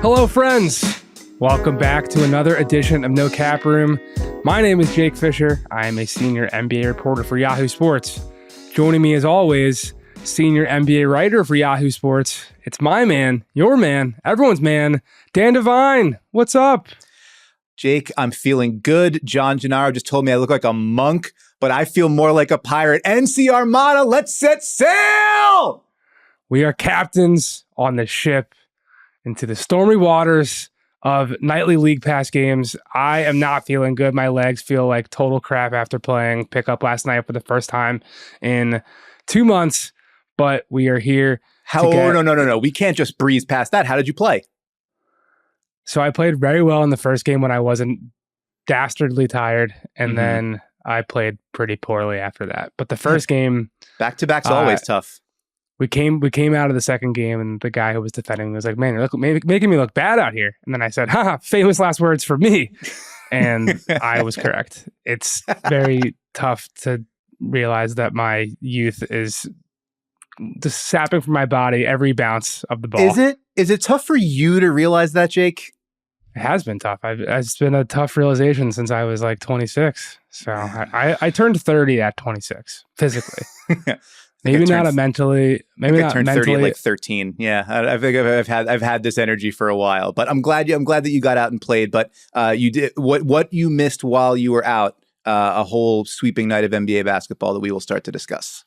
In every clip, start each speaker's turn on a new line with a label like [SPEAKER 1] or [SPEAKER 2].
[SPEAKER 1] Hello, friends. Welcome back to another edition of No Cap Room. My name is Jake Fischer. I am a senior NBA reporter for Yahoo Sports. Joining me, as always, senior NBA writer for Yahoo Sports. It's my man, your man, everyone's man, Dan Devine. What's up?
[SPEAKER 2] Jake, I'm feeling good. John Gennaro just told me I look like a monk, but I feel more like a pirate. NC Armada, let's set sail!
[SPEAKER 1] We are captains on the ship into the stormy waters of nightly League Pass games. I am not feeling good. My legs feel like total crap after playing pickup last night for the first time in 2 months, but we are here.
[SPEAKER 2] No. We can't just breeze past that. How did you play?
[SPEAKER 1] So I played very well in the first game when I wasn't dastardly tired, and then I played pretty poorly after that. But the first game...
[SPEAKER 2] Back-to-back's always tough.
[SPEAKER 1] We came out of the second game, and the guy who was defending me was like, "Man, you're making me look bad out here." And then I said, "Haha, famous last words for me." And I was correct. It's very tough to realize that my youth is just sapping from my body every bounce of the ball.
[SPEAKER 2] Is it tough for you to realize that, Jake?
[SPEAKER 1] It has been tough. It's been a tough realization since I was like 26. So I turned 30 at 26 physically. Maybe not mentally. Maybe not
[SPEAKER 2] turned
[SPEAKER 1] mentally.
[SPEAKER 2] 30 at like 13. Yeah, I think I've had this energy for a while. But I'm glad that you got out and played. But you did what you missed while you were out. A whole sweeping night of NBA basketball that we will start to discuss.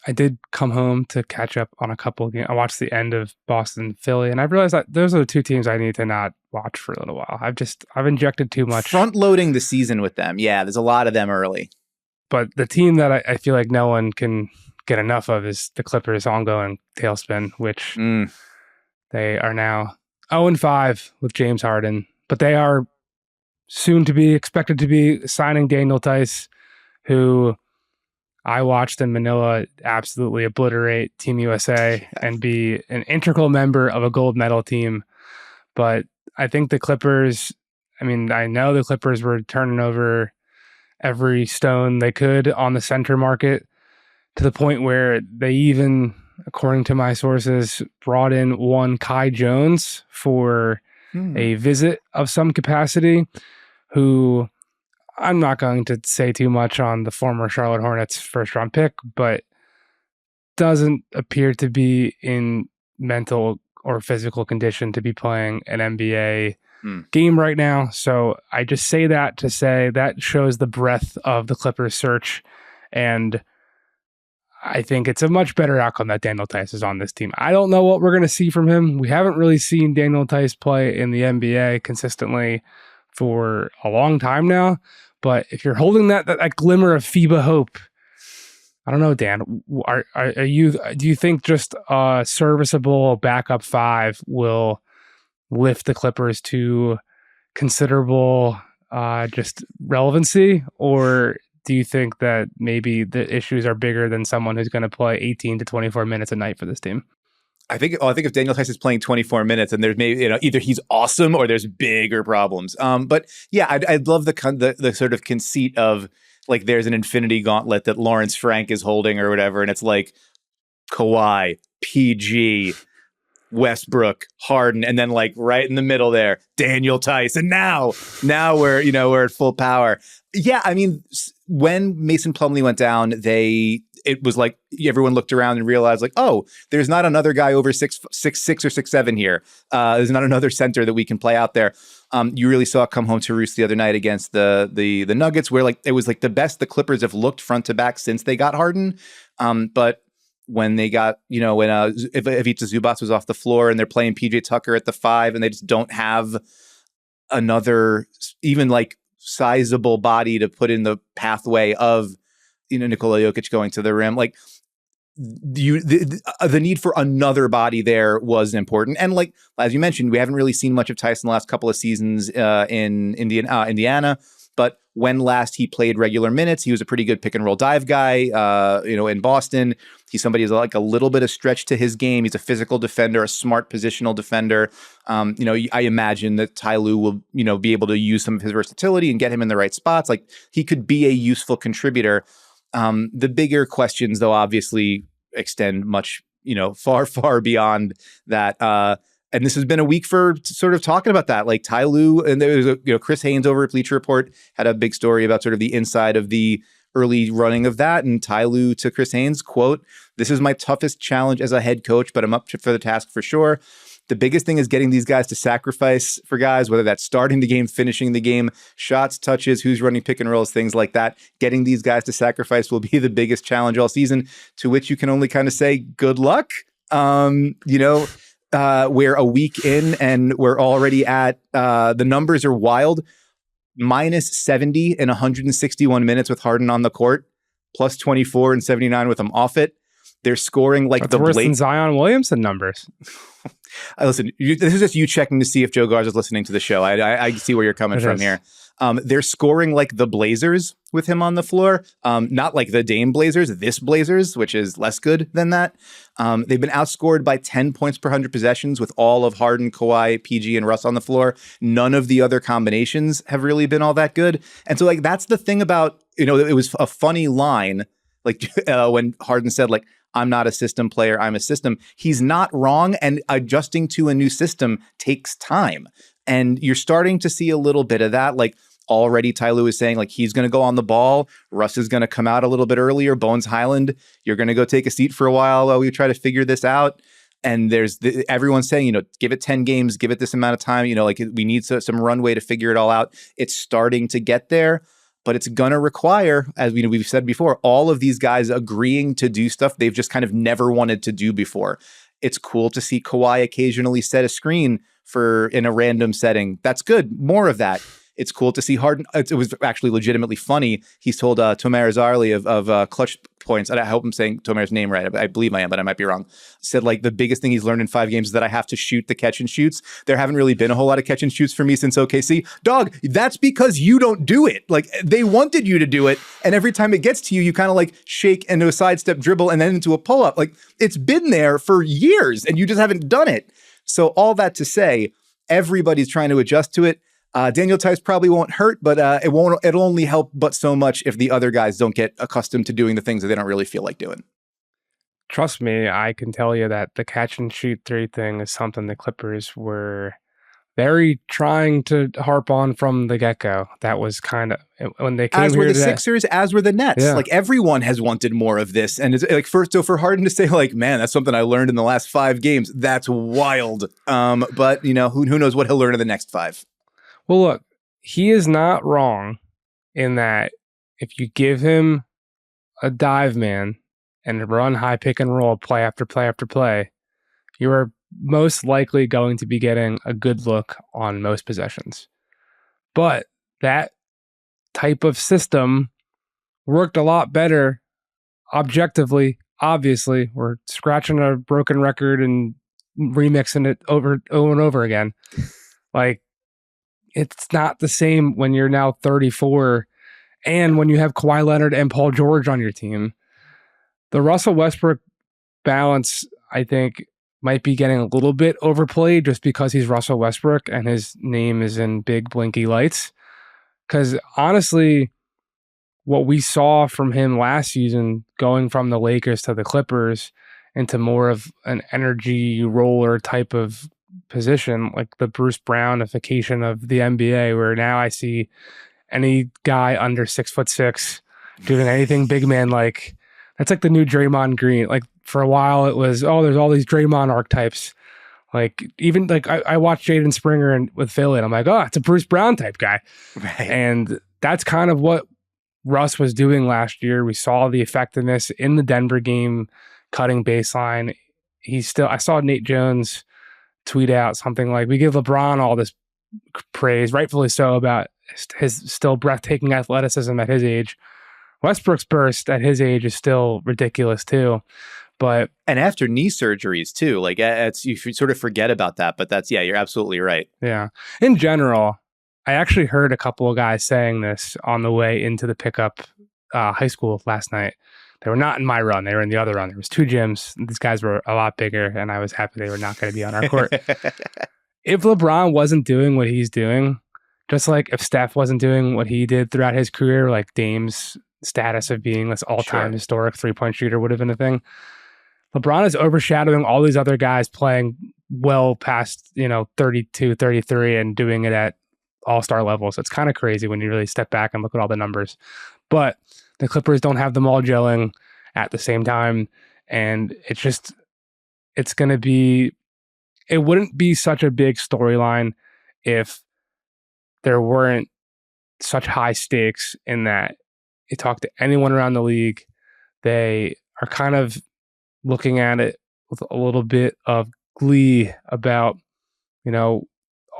[SPEAKER 1] I did come home to catch up on a couple of games. I watched the end of Boston, Philly, and I realized that those are the two teams I need to not watch for a little while. I've injected too much.
[SPEAKER 2] Front loading the season with them. Yeah, there's a lot of them early.
[SPEAKER 1] But the team that I feel like no one can get enough of is the Clippers' ongoing tailspin, which they are now 0-5 with James Harden, but they are soon to be expected to be signing Daniel Theis, who I watched in Manila absolutely obliterate Team USA and be an integral member of a gold medal team. But I think the Clippers, I know the Clippers were turning over every stone they could on the center market, to the point where they even, according to my sources, brought in one Kai Jones for a visit of some capacity, who I'm not going to say too much on the former Charlotte Hornets first round pick, but doesn't appear to be in mental or physical condition to be playing an NBA game right now. So I just say that to say that shows the breadth of the Clippers search, and I think it's a much better outcome that Daniel Theis is on this team. I don't know what we're going to see from him. We haven't really seen Daniel Theis play in the NBA consistently for a long time now. But if you're holding that glimmer of FIBA hope, I don't know, Dan. Do you think just a serviceable backup five will lift the Clippers to considerable just relevancy, or do you think that maybe the issues are bigger than someone who's going to play 18 to 24 minutes a night for this team?
[SPEAKER 2] I think if Daniel Theis is playing 24 minutes, and there's maybe either he's awesome or there's bigger problems. But yeah, I'd love the sort of conceit of like there's an infinity gauntlet that Lawrence Frank is holding or whatever, and it's like Kawhi, PG, Westbrook, Harden, and then like right in the middle there, Daniel Theis, and now we're at full power. Yeah, when Mason Plumlee went down, it was like everyone looked around and realized like, oh, there's not another guy over 6'6" or 6'7" here. There's not another center that we can play out there. You really saw it come home to roost the other night against the Nuggets, where like it was like the best the Clippers have looked front to back since they got Harden. But when they got, when Ivica Zubac was off the floor and they're playing PJ Tucker at the 5, and they just don't have another even like sizable body to put in the pathway of Nikola Jokic going to the rim, like the need for another body there was important. And like as you mentioned, we haven't really seen much of Theis in the last couple of seasons in Indiana, but when last he played regular minutes, he was a pretty good pick and roll dive guy. In Boston, he's somebody who's like a little bit of stretch to his game. He's a physical defender, a smart positional defender. I imagine that Ty Lue will, be able to use some of his versatility and get him in the right spots. Like he could be a useful contributor. The bigger questions, though, obviously extend much, far, far beyond that. and this has been a week for sort of talking about that. Like Ty Lue, and there was Chris Haynes over at Bleacher Report had a big story about sort of the inside of the early running of that. And Ty Lue to Chris Haynes, quote, "This is my toughest challenge as a head coach, but I'm up for the task for sure. The biggest thing is getting these guys to sacrifice for guys, whether that's starting the game, finishing the game, shots, touches, who's running pick and rolls, things like that. Getting these guys to sacrifice will be the biggest challenge all season," to which you can only kind of say, good luck. We're a week in and we're already at, the numbers are wild. Minus 70 in 161 minutes with Harden on the court, plus 24 and 79 with him off it. They're scoring like
[SPEAKER 1] That's worse than Zion Williamson numbers.
[SPEAKER 2] Listen, this is just you checking to see if Joe Garza's listening to the show. I see where you're coming from here. They're scoring like the Blazers with him on the floor. Not like the Dame Blazers, this Blazers, which is less good than that. They've been outscored by 10 points per 100 possessions with all of Harden, Kawhi, PG, and Russ on the floor. None of the other combinations have really been all that good. And so like that's the thing about, it was a funny line, like when Harden said like, "I'm not a system player, I'm a system." He's not wrong, and adjusting to a new system takes time. And you're starting to see a little bit of that. Like already Ty Lue is saying like he's going to go on the ball. Russ is going to come out a little bit earlier. Bones Highland, you're going to go take a seat for a while we try to figure this out. And everyone's saying, give it 10 games, give it this amount of time. Like we need some runway to figure it all out. It's starting to get there. But it's going to require, as we've said before, all of these guys agreeing to do stuff they've just kind of never wanted to do before. It's cool to see Kawhi occasionally set a screen in a random setting. That's good. More of that. It's cool to see Harden. It was actually legitimately funny. He's told Tomer Azarli of Clutch Points, and I hope I'm saying Tomer's name right. I believe I am, but I might be wrong. Said like the biggest thing he's learned in 5 games is that I have to shoot the catch and shoots. There haven't really been a whole lot of catch and shoots for me since OKC. Dog, that's because you don't do it. Like they wanted you to do it, and every time it gets to you, you kind of like shake into a sidestep dribble and then into a pull up. Like it's been there for years, and you just haven't done it. So all that to say, everybody's trying to adjust to it. Daniel Theis probably won't hurt, but it'll only help but so much if the other guys don't get accustomed to doing the things that they don't really feel like doing.
[SPEAKER 1] Trust me, I can tell you that the catch and shoot 3 thing is something the Clippers were very trying to harp on from the get-go. That was kind of when they came
[SPEAKER 2] as
[SPEAKER 1] here.
[SPEAKER 2] As were the Sixers, as were the Nets.
[SPEAKER 1] Yeah.
[SPEAKER 2] Like everyone has wanted more of this. And it's like for Harden to say like, man, that's something I learned in the last 5 games. That's wild. But who knows what he'll learn in the next 5.
[SPEAKER 1] Well, look, he is not wrong in that if you give him a dive man and run high pick and roll play after play after play, you are most likely going to be getting a good look on most possessions. But that type of system worked a lot better objectively. Obviously, we're scratching a broken record and remixing it over and over again. Like, it's not the same when you're now 34 and when you have Kawhi Leonard and Paul George on your team. The Russell Westbrook balance, I think, might be getting a little bit overplayed just because he's Russell Westbrook and his name is in big blinky lights. Because honestly, what we saw from him last season, going from the Lakers to the Clippers into more of an energy roller type of position, like the Bruce Brownification of the NBA, where now I see any guy under 6'6" doing anything big man like. That's like the new Draymond Green. Like for a while it was, there's all these Draymond archetypes. Like even like I watched Jaden Springer with Philly and I'm like, it's a Bruce Brown type guy.
[SPEAKER 2] Right.
[SPEAKER 1] And that's kind of what Russ was doing last year. We saw the effectiveness in the Denver game, cutting baseline. I saw Nate Jones tweet out something like, we give LeBron all this praise, rightfully so, about his still breathtaking athleticism at his age. Westbrook's burst at his age is still ridiculous too. And
[SPEAKER 2] after knee surgeries too, like you sort of forget about that, but you're absolutely right.
[SPEAKER 1] Yeah. In general, I actually heard a couple of guys saying this on the way into the pickup high school last night. They were not in my run. They were in the other run. There was 2 gyms. These guys were a lot bigger, and I was happy they were not going to be on our court. If LeBron wasn't doing what he's doing, just like if Steph wasn't doing what he did throughout his career, like Dame's status of being this all-time historic 3-point shooter would have been a thing. LeBron is overshadowing all these other guys playing well past, 32, 33 and doing it at all-star level. So it's kind of crazy when you really step back and look at all the numbers. But the Clippers don't have them all gelling at the same time. And it's going to be, it wouldn't be such a big storyline if there weren't such high stakes in that you talk to anyone around the league, they are kind of looking at it with a little bit of glee about,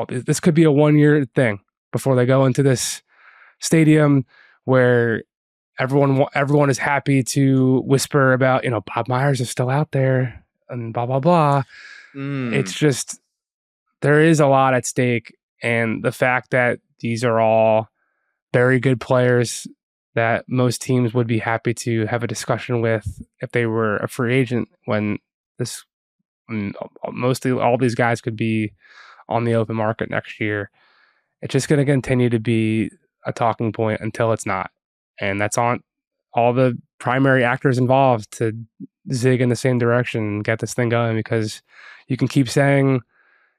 [SPEAKER 1] this could be a 1-year thing before they go into this stadium where everyone is happy to whisper about, Bob Myers is still out there and blah, blah, blah. It's just, there is a lot at stake. And the fact that these are all very good players that most teams would be happy to have a discussion with if they were a free agent, when mostly all these guys could be on the open market next year. It's just going to continue to be a talking point until it's not. And that's on all the primary actors involved to zig in the same direction and get this thing going, because you can keep saying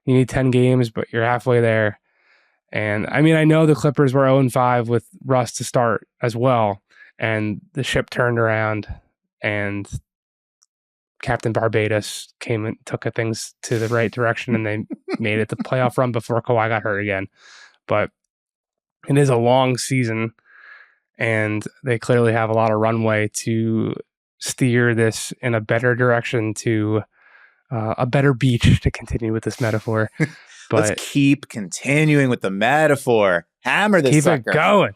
[SPEAKER 1] you need 10 games, but you're halfway there. And I mean, I know the Clippers were 0-5 with Russ to start as well, and the ship turned around and Captain Barbados came and took things to the right direction, and they made it the playoff run before Kawhi got hurt again. But it is a long season, and they clearly have a lot of runway to steer this in a better direction, to a better beach, to continue with this metaphor. But
[SPEAKER 2] let's keep continuing with the metaphor. Hammer this
[SPEAKER 1] keep
[SPEAKER 2] sucker.
[SPEAKER 1] it going.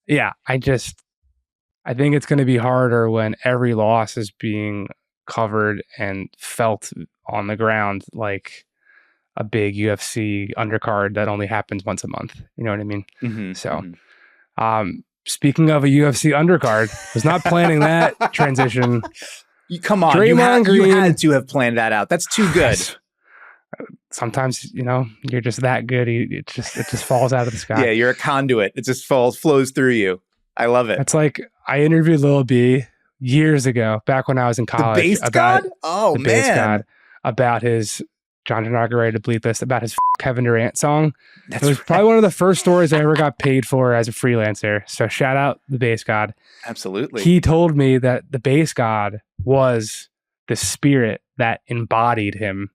[SPEAKER 1] Yeah, I think it's going to be harder when every loss is being covered and felt on the ground like a big UFC undercard that only happens once a month. You know what I mean?
[SPEAKER 2] Mm-hmm,
[SPEAKER 1] So, speaking of a UFC undercard, was not planning that transition.
[SPEAKER 2] Come on,
[SPEAKER 1] Draymond Green,
[SPEAKER 2] you had to have planned that out. That's too good.
[SPEAKER 1] Sometimes, you're just that good. It just falls out of the sky.
[SPEAKER 2] Yeah, you're a conduit. It just flows through you. I love it.
[SPEAKER 1] It's like I interviewed Lil B years ago, back when I was in college.
[SPEAKER 2] The bass god? Oh, man.
[SPEAKER 1] Bass god, about his, John inaugurated bleep this, about his Kevin Durant song. It was probably one of the first stories I ever got paid for as a freelancer. So shout out the bass god.
[SPEAKER 2] Absolutely.
[SPEAKER 1] He told me that the bass god was the spirit that embodied him,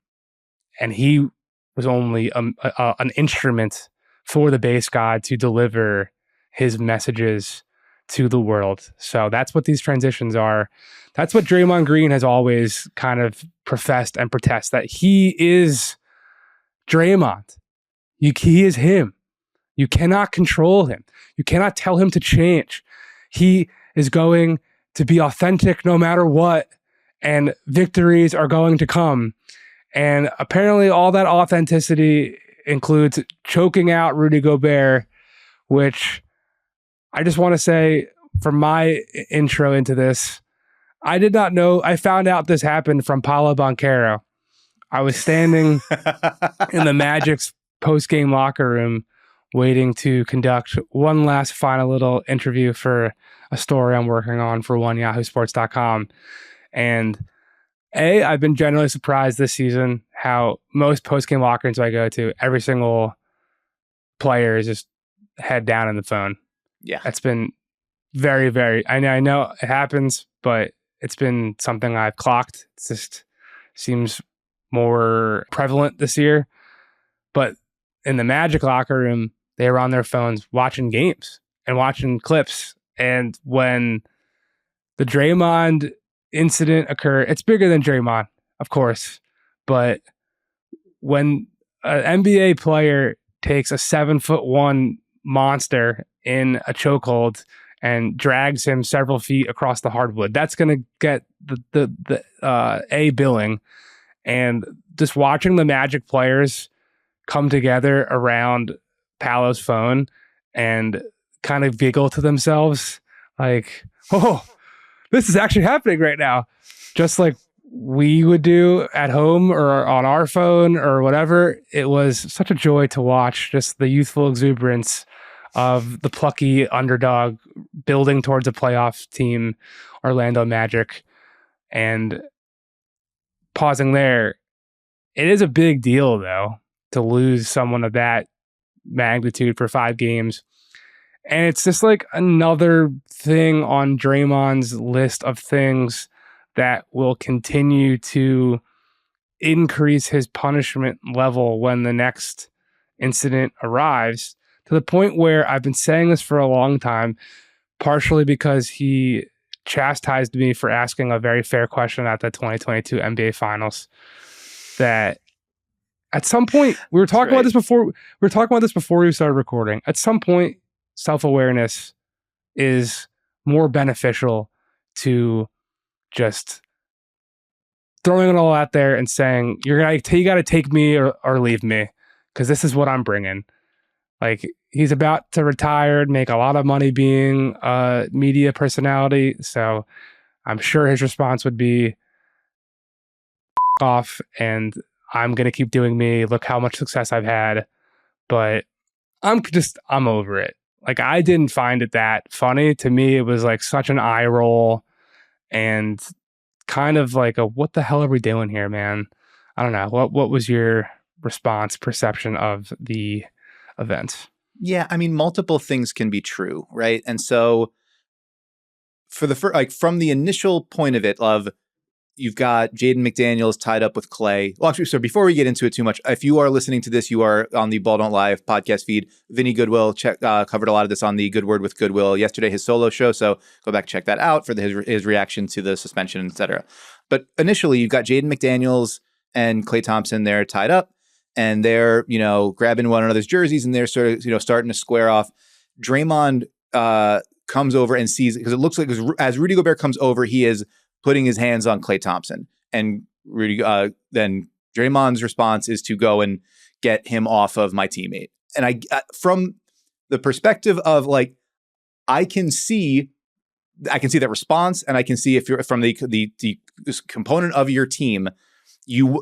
[SPEAKER 1] and he was only an instrument for the bass god to deliver his messages to the world. So that's what these transitions are. That's what Draymond Green has always kind of professed and protests, that he is Draymond. He is him. You cannot control him. You cannot tell him to change. He is going to be authentic no matter what, and victories are going to come. And apparently all that authenticity includes choking out Rudy Gobert, which I just want to say, for my intro into this, I did not know. I found out this happened from Paolo Banchero. I was standing in the Magic's post-game locker room waiting to conduct one last final little interview for a story I'm working on for Yahoosports.com. And I've been generally surprised this season how most post-game locker rooms I go to, every single player is just head down in the phone.
[SPEAKER 2] Yeah.
[SPEAKER 1] That's been very, very, I know it happens, but it's been something I've clocked. It just seems more prevalent this year. But in the Magic locker room, they were on their phones watching games and watching clips. And when the Draymond incident occurred, it's bigger than Draymond, of course. But when an NBA player takes a 7'1" monster in a chokehold and drags him several feet across the hardwood, that's going to get the A billing. And just watching the Magic players come together around Paolo's phone and kind of giggle to themselves like, oh, this is actually happening right now. Just like we would do at home or on our phone or whatever. It was such a joy to watch, just the youthful exuberance of the plucky underdog building towards a playoff team, Orlando Magic. And pausing there, it is a big deal, though, to lose someone of that magnitude for 5 games. And it's just like another thing on Draymond's list of things that will continue to increase his punishment level when the next incident arrives, to the point where I've been saying this for a long time, partially because he chastised me for asking a very fair question at the 2022 NBA Finals, that at some point, we were talking about this before we started recording. At some point, self-awareness is more beneficial to just throwing it all out there and saying, you got to take me or leave me, because this is what I'm bringing. Like, he's about to retire and make a lot of money being a media personality, so I'm sure his response would be off, and I'm going to keep doing me. Look how much success I've had. But I'm over it. Like, I didn't find it that funny. To me, it was like such an eye roll and kind of like a, what the hell are we doing here, man? I don't know. What was your response, perception of the event?
[SPEAKER 2] Yeah, I mean, multiple things can be true, right? And so for the from the initial point of it, of you've got Jaden McDaniels tied up with Clay. Well, actually, so before we get into it too much, if you are listening to this, you are on the Ball Don't Lie podcast feed. Vinny Goodwill covered a lot of this on the Good Word with Goodwill yesterday, his solo show. So go back, check that out for his reaction to the suspension, etc. But initially, you've got Jaden McDaniels and Klay Thompson there tied up, and they're, grabbing one another's jerseys, and they're sort of, starting to square off. Draymond comes over and sees, because it looks like as Rudy Gobert comes over, he is putting his hands on Klay Thompson, and then Draymond's response is to go and get him off of my teammate. And I, from the perspective of like, I can see that response, and I can see if you're from the component of your team,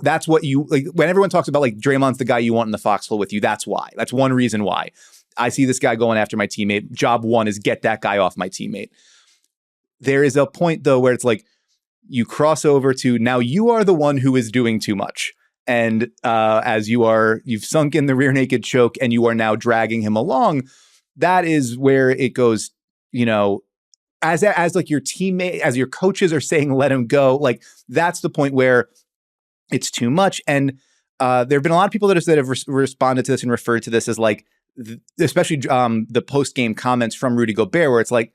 [SPEAKER 2] that's what you like. When everyone talks about like Draymond's the guy you want in the foxhole with you, that's why. That's one reason why I see this guy going after my teammate. Job one is get that guy off my teammate. There is a point though where it's like, you cross over to now you are the one who is doing too much. And as you've sunk in the rear naked choke and you are now dragging him along, that is where it goes, as like your teammate, as your coaches are saying, let him go. Like, that's the point where it's too much. And there have been a lot of people that have responded to this and referred to this as like, especially the post-game comments from Rudy Gobert, where it's like,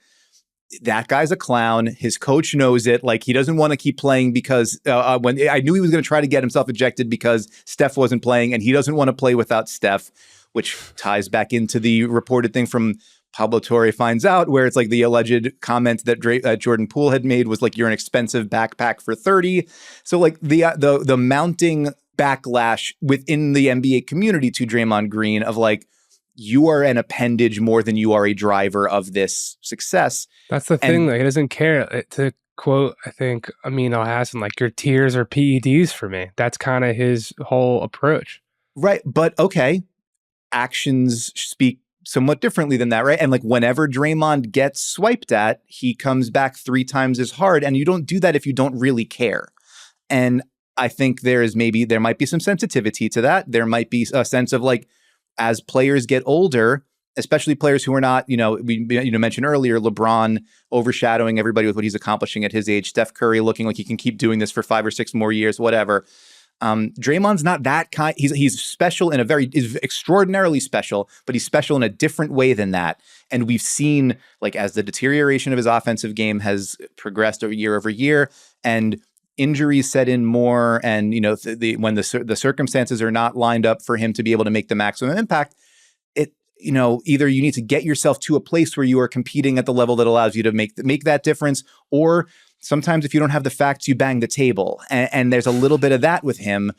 [SPEAKER 2] that guy's a clown. His coach knows it. Like, he doesn't want to keep playing because when I knew he was going to try to get himself ejected because Steph wasn't playing, and he doesn't want to play without Steph, which ties back into the reported thing from Pablo Torre Finds Out, where it's like the alleged comment that Jordan Poole had made was like, you're an expensive backpack for 30. So like the mounting backlash within the NBA community to Draymond Green of like, you are an appendage more than you are a driver of this success.
[SPEAKER 1] That's the thing. Like, he doesn't care. To quote, I think, Amin Al-Hassan, like, your tears are PEDs for me. That's kind of his whole approach.
[SPEAKER 2] Right. But okay, actions speak somewhat differently than that, right? And like, whenever Draymond gets swiped at, he comes back 3 times as hard. And you don't do that if you don't really care. And I think there might be some sensitivity to that. There might be a sense of like, as players get older, especially players who are not, we mentioned earlier, LeBron overshadowing everybody with what he's accomplishing at his age, Steph Curry looking like he can keep doing this for 5 or 6 more years, whatever. Draymond's not that kind. He's special is extraordinarily special, but he's special in a different way than that. And we've seen, like, as the deterioration of his offensive game has progressed year over year, and injuries set in more, and when the circumstances are not lined up for him to be able to make the maximum impact, either you need to get yourself to a place where you are competing at the level that allows you to make that difference, or sometimes if you don't have the facts, you bang the table, and there's a little bit of that with him.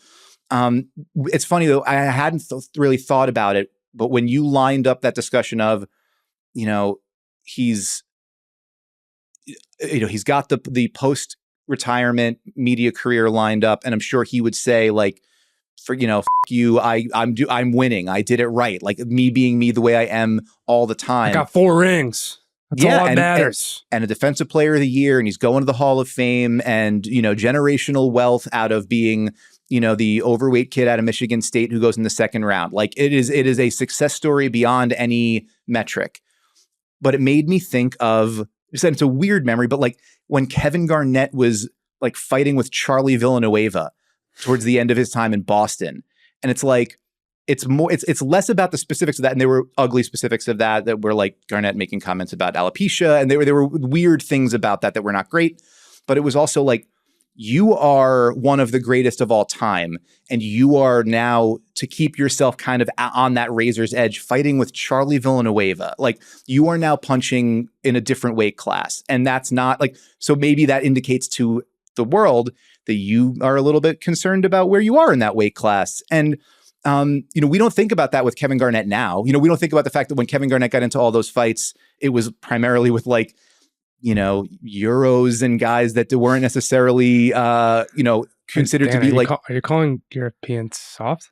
[SPEAKER 2] It's funny though, I hadn't really thought about it, but when you lined up that discussion of, he's got the post retirement media career lined up, and I'm sure he would say like, for f you, I'm winning, I did it right, like me being me the way I am all the time.
[SPEAKER 1] I got 4 rings. That's all that matters.
[SPEAKER 2] And a defensive player of the year, and he's going to the Hall of Fame, and generational wealth out of being the overweight kid out of Michigan State who goes in the second round. Like it is a success story beyond any metric. But it made me think of, it's a weird memory, but like when Kevin Garnett was like fighting with Charlie Villanueva towards the end of his time in Boston. And it's like, it's less about the specifics of that. And there were ugly specifics of that were like Garnett making comments about alopecia. And there were weird things about that were not great. But it was also like, you are one of the greatest of all time. And you are now, to keep yourself kind of on that razor's edge, fighting with Charlie Villanueva. Like you are now punching in a different weight class. And that's not like, so maybe that indicates to the world that you are a little bit concerned about where you are in that weight class. And, we don't think about that with Kevin Garnett now. We don't think about the fact that when Kevin Garnett got into all those fights, it was primarily with like, Euros and guys that weren't necessarily, considered to be like.
[SPEAKER 1] Are you calling Europeans soft?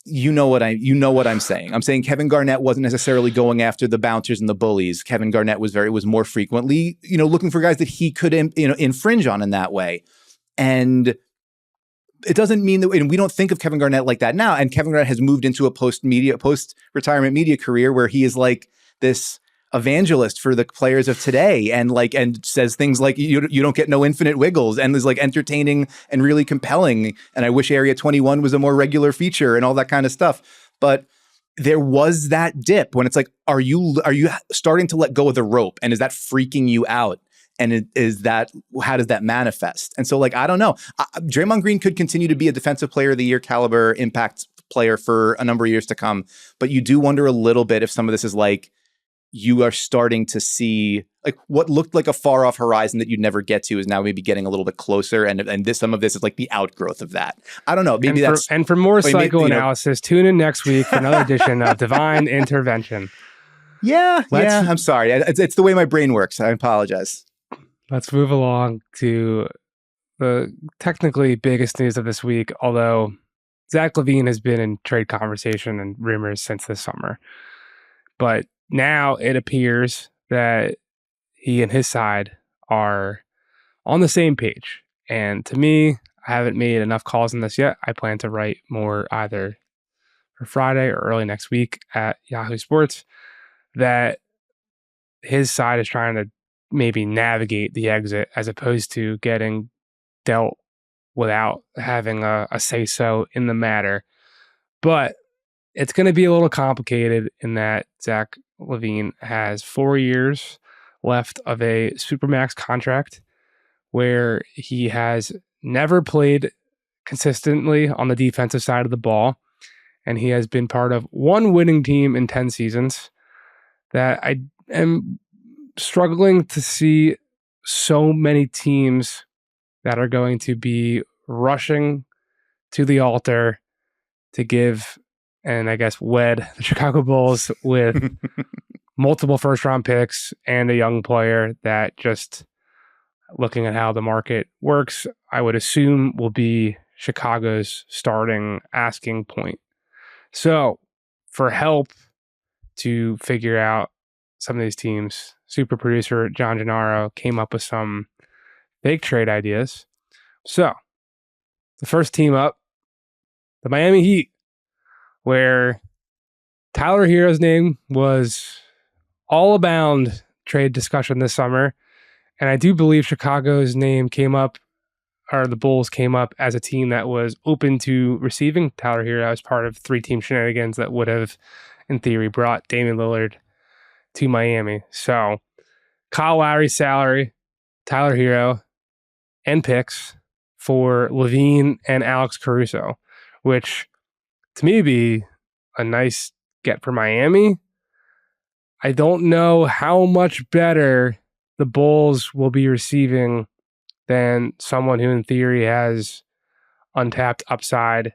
[SPEAKER 2] You know what I'm saying. I'm saying Kevin Garnett wasn't necessarily going after the bouncers and the bullies. Kevin Garnett was more frequently, looking for guys that he could, infringe on in that way. And it doesn't mean that, and we don't think of Kevin Garnett like that now. And Kevin Garnett has moved into a post-retirement media career where he is like this evangelist for the players of today, and says things like you don't get no infinite wiggles, and is like entertaining and really compelling. And I wish Area 21 was a more regular feature and all that kind of stuff. But there was that dip when it's like, are you starting to let go of the rope, and is that freaking you out? And how does that manifest? And so, like, I don't know. Draymond Green could continue to be a defensive player of the year caliber impact player for a number of years to come. But you do wonder a little bit if some of this is like, you are starting to see like what looked like a far off horizon that you'd never get to is now maybe getting a little bit closer. And some of this is like the outgrowth of that. I don't know. Maybe
[SPEAKER 1] and for more psychoanalysis, tune in next week for another edition of Divine Intervention.
[SPEAKER 2] Yeah. I'm sorry. It's the way my brain works. I apologize.
[SPEAKER 1] Let's move along to the technically biggest news of this week, although Zach LaVine has been in trade conversation and rumors since this summer. But now it appears that he and his side are on the same page. And to me, I haven't made enough calls on this yet. I plan to write more either for Friday or early next week at Yahoo Sports that his side is trying to maybe navigate the exit as opposed to getting dealt without having a say-so in the matter. But it's going to be a little complicated in that Zach LaVine has 4 years left of a Supermax contract where he has never played consistently on the defensive side of the ball. And he has been part of one winning team in 10 seasons. That I am struggling to see so many teams that are going to be rushing to the altar to give and I guess wed the Chicago Bulls with multiple first-round picks and a young player that, just looking at how the market works, I would assume will be Chicago's starting asking point. So for help to figure out some of these teams, super producer John Gennaro came up with some fake trade ideas. So the first team up, the Miami Heat, where Tyler Hero's name was all abound trade discussion this summer. And I do believe Chicago's name came up, or the Bulls came up as a team that was open to receiving Tyler Hero as part of three-team shenanigans that would have, in theory, brought Damian Lillard to Miami. So Kyle Lowry's salary, Tyler Hero, and picks for LaVine and Alex Caruso, which to me be a nice get for Miami. I don't know how much better the Bulls will be receiving than someone who in theory has untapped upside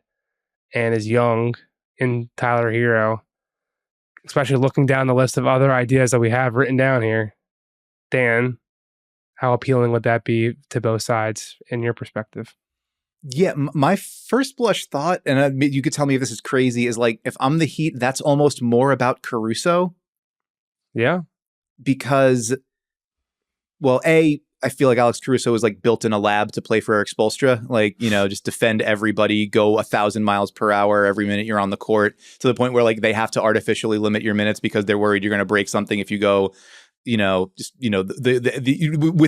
[SPEAKER 1] and is young in Tyler Hero, especially looking down the list of other ideas that we have written down here. Dan, how appealing would that be to both sides in your perspective?
[SPEAKER 2] Yeah, my first blush thought, and you could tell me if this is crazy, is like, if I'm the Heat, that's almost more about Caruso.
[SPEAKER 1] Yeah.
[SPEAKER 2] Because, well, A, I feel like Alex Caruso was like built in a lab to play for Eric Spoelstra. Like, just defend everybody, go 1,000 miles per hour every minute you're on the court, to the point where like they have to artificially limit your minutes because they're worried you're going to break something if you go, with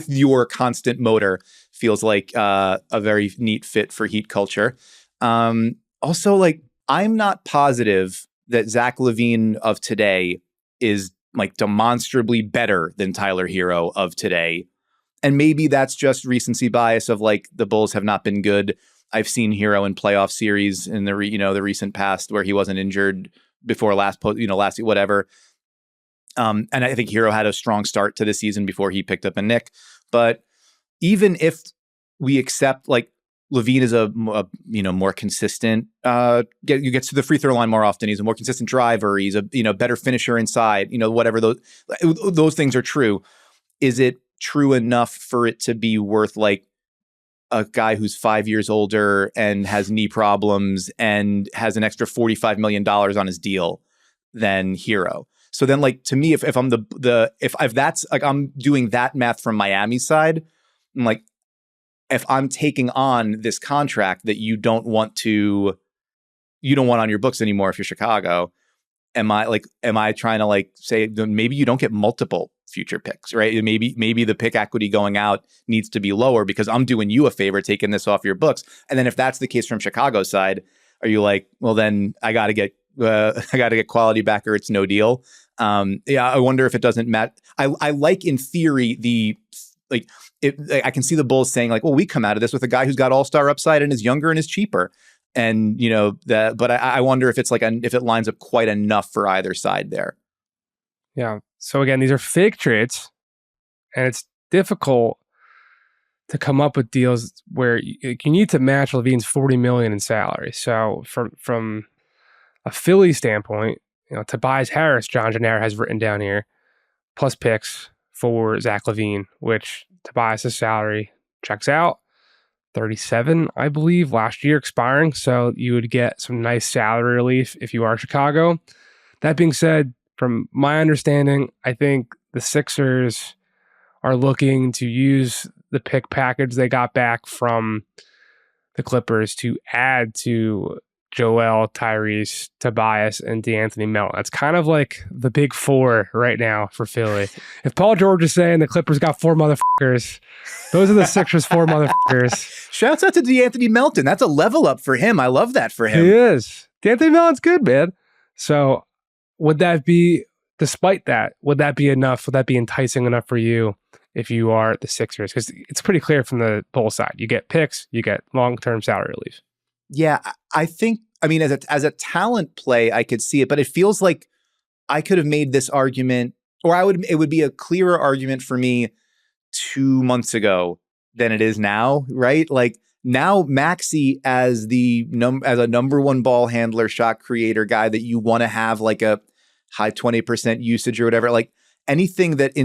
[SPEAKER 2] your constant motor. Feels like a very neat fit for Heat culture. Also, like, I'm not positive that Zach LaVine of today is like demonstrably better than Tyler Hero of today. And maybe that's just recency bias of like the Bulls have not been good. I've seen Hero in playoff series in the the recent past where he wasn't injured before last whatever. And I think Hero had a strong start to the season before he picked up a nick. But even if we accept like LaVine is a more consistent, gets to the free throw line more often. He's a more consistent driver. He's a better finisher inside. Whatever those things are true. Is it true enough for it to be worth like a guy who's 5 years older and has knee problems and has an extra $45 million on his deal than Hero? So then, like, to me, if I'm if that's like, I'm doing that math from Miami's side, I'm like, if I'm taking on this contract that you don't want on your books anymore if you're Chicago, am I trying to like say maybe you don't get multiple future picks, right? Maybe the pick equity going out needs to be lower because I'm doing you a favor taking this off your books. And then if that's the case from Chicago's side, are you like, well, then I got to get quality back or it's no deal. I wonder if it doesn't matter. I like in theory I can see the Bulls saying like, well, we come out of this with a guy who's got all-star upside and is younger and is cheaper. And but I wonder if it's like if it lines up quite enough for either side there.
[SPEAKER 1] Yeah. So again, these are fake trades, and it's difficult to come up with deals where you need to match LaVine's $40 million in salary. So from a Philly standpoint, Tobias Harris, John Gennaro has written down here, plus picks for Zach LaVine, which Tobias' salary checks out. 37, I believe, last year expiring. So you would get some nice salary relief if you are Chicago. That being said, from my understanding, I think the Sixers are looking to use the pick package they got back from the Clippers to add to Joel, Tyrese, Tobias, and DeAnthony Melton. That's kind of like the big four right now for Philly. If Paul George is saying the Clippers got four motherfuckers, those are the Sixers' four motherfuckers.
[SPEAKER 2] Shouts out to DeAnthony Melton. That's a level up for him. I love that for him.
[SPEAKER 1] He is. DeAnthony Melton's good, man. So would that be, despite that, would that be enough? Would that be enticing enough for you if you are the Sixers? Because it's pretty clear from the Bulls side. You get picks, you get long-term salary relief.
[SPEAKER 2] Yeah, I think, as a talent play, I could see it, but it feels like I could have made this argument, or it would be a clearer argument for me 2 months ago than it is now, right? Like now Maxey as as a number one ball handler, shot creator guy that you want to have like a high 20% usage or whatever, like anything that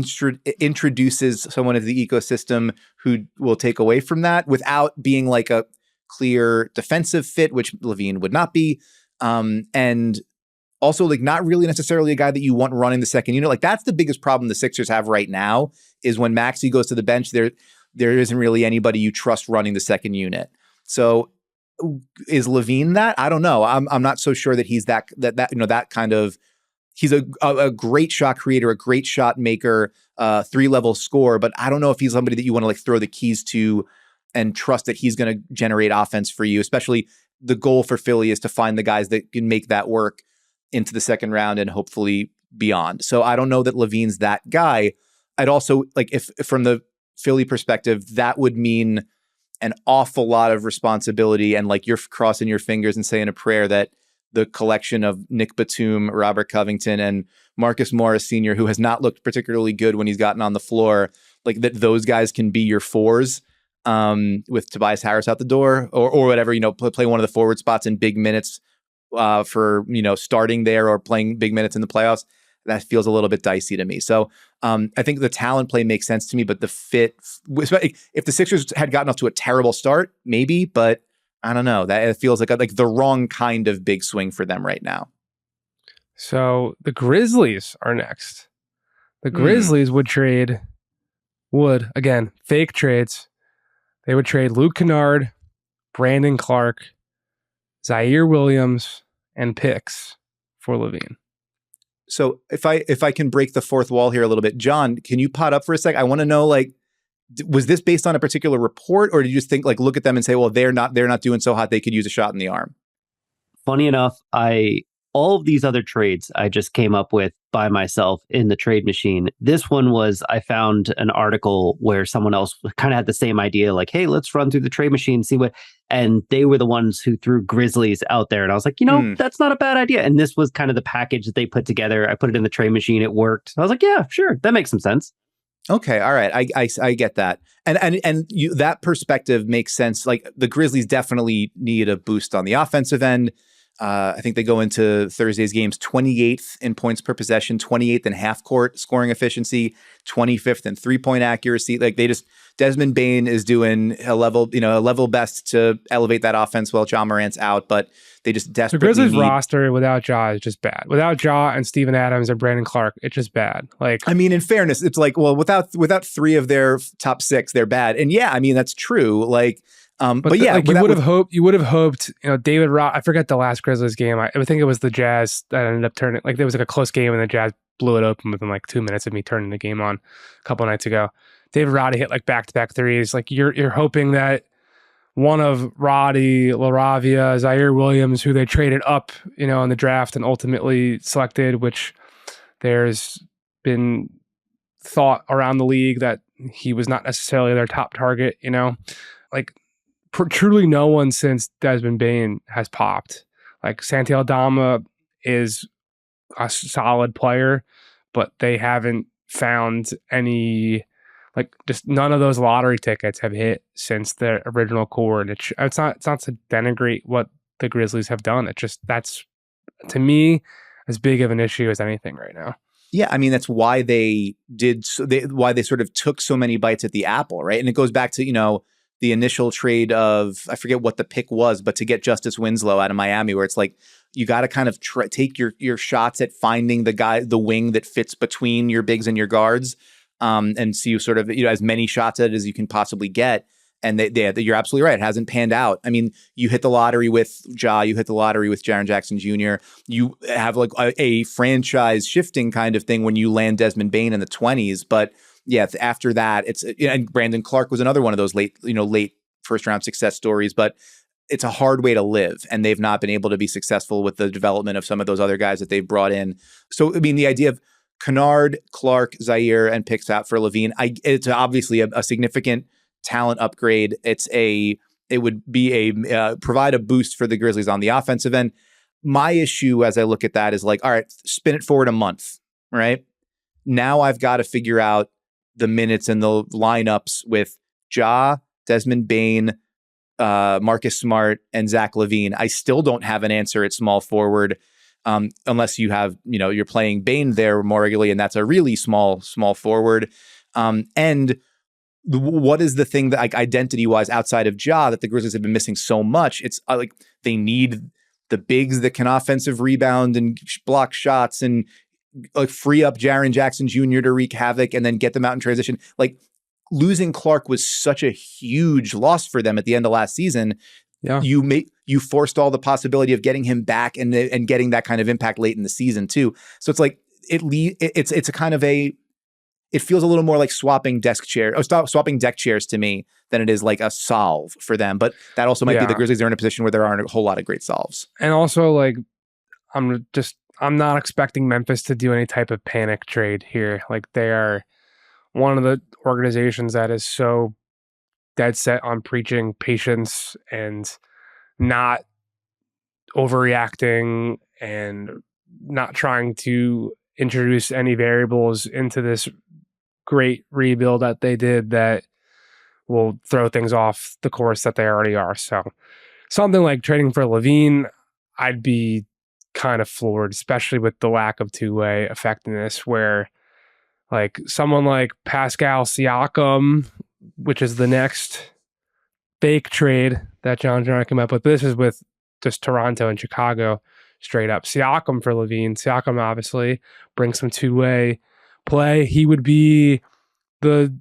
[SPEAKER 2] introduces someone into the ecosystem who will take away from that without being like a clear defensive fit, which LaVine would not be. And also like not really necessarily a guy that you want running the second unit. Like that's the biggest problem the Sixers have right now is when Maxey goes to the bench, there isn't really anybody you trust running the second unit. So is LaVine that? I don't know. I'm not so sure that he's that kind of, he's a great shot creator, a great shot maker, 3-level scorer, but I don't know if he's somebody that you want to like throw the keys to and trust that he's going to generate offense for you. Especially the goal for Philly is to find the guys that can make that work into the second round and hopefully beyond. So I don't know that LaVine's that guy. I'd also like if from the Philly perspective, that would mean an awful lot of responsibility and like you're crossing your fingers and saying a prayer that the collection of Nick Batum, Robert Covington, and Marcus Morris Sr., who has not looked particularly good when he's gotten on the floor, like that those guys can be your fours. With Tobias Harris out the door or whatever, play one of the forward spots in big minutes for, starting there or playing big minutes in the playoffs. That feels a little bit dicey to me. So I think the talent play makes sense to me, but the fit, if the Sixers had gotten off to a terrible start, maybe, but I don't know. That it feels like the wrong kind of big swing for them right now.
[SPEAKER 1] So the Grizzlies are next. The Grizzlies would trade would, again, fake trades. They would trade Luke Kennard, Brandon Clark, Zaire Williams, and picks for LaVine.
[SPEAKER 2] So if I can break the fourth wall here a little bit, John, can you pot up for a sec? I want to know, like, was this based on a particular report, or did you just think, like, look at them and say, well, they're not doing so hot, they could use a shot in the arm?
[SPEAKER 3] Funny enough, all of these other trades I just came up with by myself in the trade machine. This one was, I found an article where someone else kind of had the same idea, like, hey, let's run through the trade machine, see what, and they were the ones who threw Grizzlies out there. And I was like, that's not a bad idea. And this was kind of the package that they put together. I put it in the trade machine. It worked. I was like, yeah, sure. That makes some sense.
[SPEAKER 2] Okay. All right. I get that. And that perspective makes sense. Like, the Grizzlies definitely need a boost on the offensive end. I think they go into Thursday's games 28th in points per possession, 28th in half court scoring efficiency, 25th in 3-point accuracy. Like, Desmond Bane is doing a level best to elevate that offense while Ja Morant's out, but they just desperately
[SPEAKER 1] The Grizzlies roster without Ja is just bad. Without Ja and Steven Adams and Brandon Clark, it's just bad. Like,
[SPEAKER 2] I mean, in fairness, it's like, well, without 3 of their top 6, they're bad. And yeah, I mean, that's true. Like, but yeah,
[SPEAKER 1] like, you would have hoped, David Roth, I forget the last Grizzlies game. I think it was the Jazz that ended up turning, like, there was like a close game and the Jazz blew it open within like 2 minutes of me turning the game on a couple nights ago. David Roddy hit like back-to-back threes. Like, you're hoping that one of Roddy, LaRavia, Zaire Williams, who they traded up, in the draft and ultimately selected, which there's been thought around the league that he was not necessarily their top target, like, truly no one since Desmond Bane has popped. Like, Santi Aldama is a solid player, but they haven't found any, like, just none of those lottery tickets have hit since the original core. And it's not to denigrate what the Grizzlies have done. It's just, that's, to me, as big of an issue as anything right now.
[SPEAKER 2] Yeah, I mean, that's why why they sort of took so many bites at the apple, right? And it goes back to, the initial trade of, I forget what the pick was, but to get Justice Winslow out of Miami, where it's like, you got to kind of take your shots at finding the wing that fits between your bigs and your guards. And so you sort of, as many shots at it as you can possibly get. And you're absolutely right. It hasn't panned out. I mean, you hit the lottery with Ja, you hit the lottery with Jaren Jackson Jr. You have like a franchise shifting kind of thing when you land Desmond Bane in the 20s. But yeah, after that, and Brandon Clark was another one of those late first round success stories, but it's a hard way to live, and they've not been able to be successful with the development of some of those other guys that they've brought in. So, I mean, the idea of Kennard, Clark, Zaire, and picks out for LaVine, it's obviously a significant talent upgrade. It would be provide a boost for the Grizzlies on the offensive end. My issue as I look at that is like, all right, spin it forward a month, right? Now I've got to figure out the minutes and the lineups with Ja, Desmond Bane, Marcus Smart, and Zach LaVine. I still don't have an answer at small forward, unless you have, you're playing Bane there more regularly, and that's a really small forward. And what is the thing that, like, identity-wise outside of Ja that the Grizzlies have been missing so much? It's like they need the bigs that can offensive rebound and block shots and like free up Jaren Jackson Jr. to wreak havoc and then get them out in transition. Like, losing Clark was such a huge loss for them at the end of last season. Yeah, you forced all the possibility of getting him back and getting that kind of impact late in the season too. So it's like it's a kind of it feels a little more like swapping deck chairs to me than it is like a solve for them. But that also might be the Grizzlies are in a position where there aren't a whole lot of great solves.
[SPEAKER 1] And also, like, I'm not expecting Memphis to do any type of panic trade here. Like, they are one of the organizations that is so dead set on preaching patience and not overreacting and not trying to introduce any variables into this great rebuild that they did that will throw things off the course that they already are. So something like trading for LaVine, I'd be kind of floored, especially with the lack of two-way effectiveness, where like someone like Pascal Siakam, which is the next fake trade that John and I came up with. This is with just Toronto and Chicago straight up. Siakam for LaVine. Siakam obviously brings some two-way play. He would be the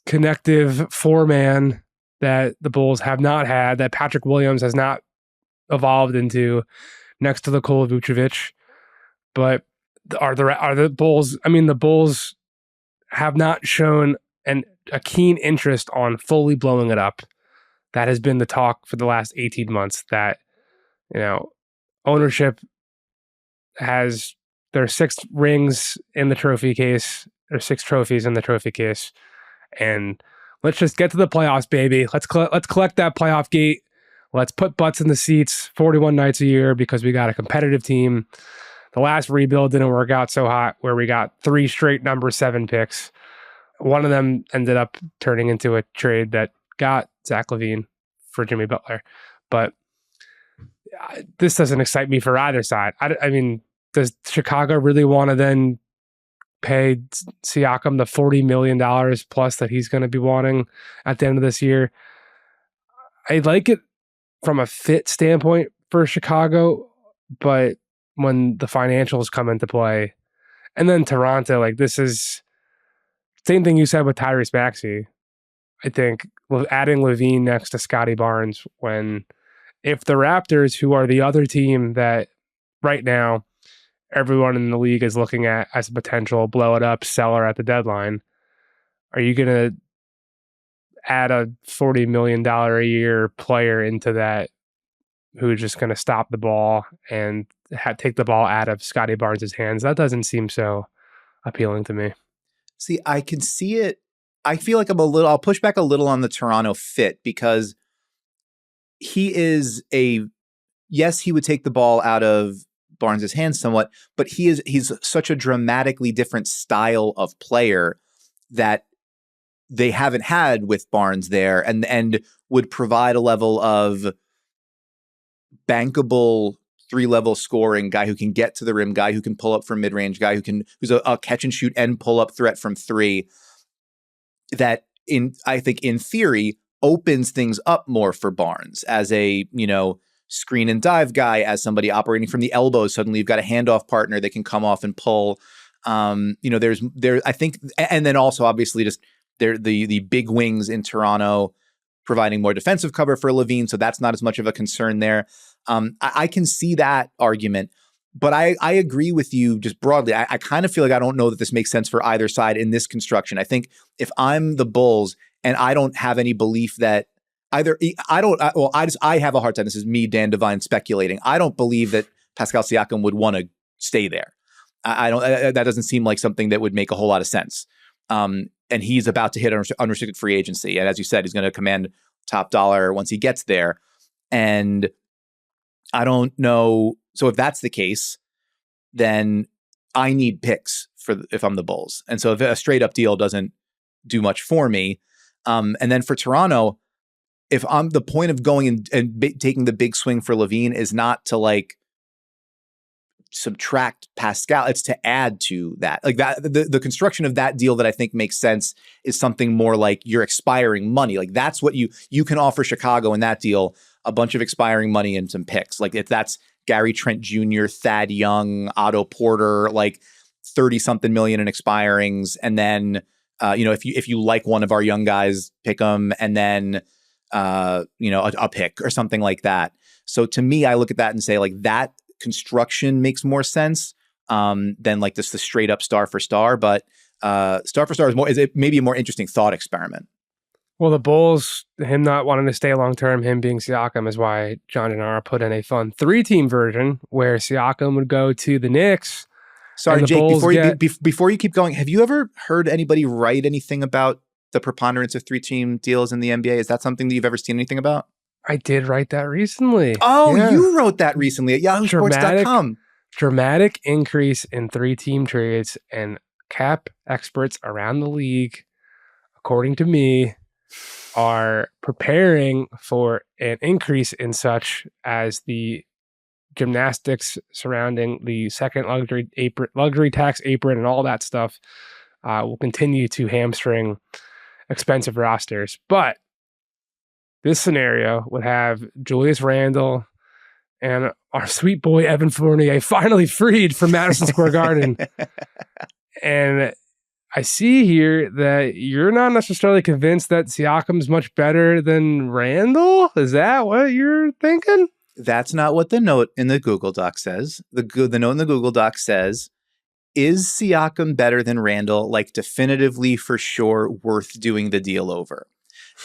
[SPEAKER 1] connective four-man that the Bulls have not had, that Patrick Williams has not evolved into next to Nikola Vucevic. But are the Bulls, I mean, the Bulls have not shown a keen interest on fully blowing it up. That has been the talk for the last 18 months, that, ownership has their 6 rings in the trophy case, or 6 trophies in the trophy case. And let's just get to the playoffs, baby. Let's collect that playoff gate. Let's put butts in the seats 41 nights a year because we got a competitive team. The last rebuild didn't work out so hot, where we got 3 straight number 7 picks. One of them ended up turning into a trade that got Zach LaVine for Jimmy Butler. But this doesn't excite me for either side. I mean, does Chicago really want to then pay Siakam the $40 million plus that he's going to be wanting at the end of this year? I like it from a fit standpoint for Chicago, but when the financials come into play, and then Toronto, like, this is same thing you said with Tyrese Maxey. I think adding LaVine next to Scotty Barnes, if the Raptors, who are the other team that right now everyone in the league is looking at as a potential blow it up seller at the deadline, are you going to add a $40 million a year player into that who's just going to stop the ball and take the ball out of Scotty Barnes' hands? That doesn't seem so appealing to me.
[SPEAKER 2] See, I can see it. I feel like I'll push back a little on the Toronto fit, because yes, he would take the ball out of Barnes' hands somewhat, but he's such a dramatically different style of player that they haven't had with Barnes there, and would provide a level of bankable 3-level scoring, guy who can get to the rim, guy who can pull up from mid-range, guy who's a catch and shoot and pull up threat from 3, that I think in theory opens things up more for Barnes as a, screen and dive guy, as somebody operating from the elbows. Suddenly you've got a handoff partner that can come off and pull. I think, and then also obviously just the big wings in Toronto providing more defensive cover for LaVine, so that's not as much of a concern there. I can see that argument, but I agree with you just broadly. I kind of feel like I don't know that this makes sense for either side in this construction. I think if I'm the Bulls and I don't have any belief that I have a hard time. This is me, Dan Devine, speculating. I don't believe that Pascal Siakam would want to stay there. I don't. That doesn't seem like something that would make a whole lot of sense. And he's about to hit unrestricted free agency, and as you said, he's going to command top dollar once he gets there. And I don't know. So if that's the case, then I need picks if I'm the Bulls. And so if a straight up deal doesn't do much for me, and then for Toronto, if I'm the point of going and taking the big swing for LaVine is not to like subtract Pascal, it's to add to that. Like that, the construction of that deal that I think makes sense is something more like your expiring money. Like that's what you can offer Chicago in that deal, a bunch of expiring money and some picks. Like if that's Gary Trent Jr., Thad Young, Otto Porter, like 30-something million in expirings. And then, if you like one of our young guys, pick them, and then, a pick or something like that. So to me, I look at that and say like that construction makes more sense than like the straight up star for star. But star for star is maybe a more interesting thought experiment.
[SPEAKER 1] Well, the Bulls, him not wanting to stay long term, him being Siakam, is why John Gennaro put in a fun 3-team version where Siakam would go to the Knicks.
[SPEAKER 2] Sorry, Jake, before you keep going, have you ever heard anybody write anything about the preponderance of 3-team deals in the NBA? Is that something that you've ever seen anything about?
[SPEAKER 1] I did write that recently.
[SPEAKER 2] Oh, yeah. You wrote that recently at yahoosports.com.
[SPEAKER 1] Dramatic increase in 3-team trades, and cap experts around the league, according to me, are preparing for an increase in such as the gymnastics surrounding the second luxury tax apron and all that stuff will continue to hamstring expensive rosters. But this scenario would have Julius Randle and our sweet boy Evan Fournier finally freed from Madison Square Garden. And I see here that you're not necessarily convinced that Siakam's much better than Randall. Is that what you're thinking?
[SPEAKER 2] That's not what the note in the Google Doc says. The note in the Google Doc says, is Siakam better than Randall? Like definitively for sure worth doing the deal over.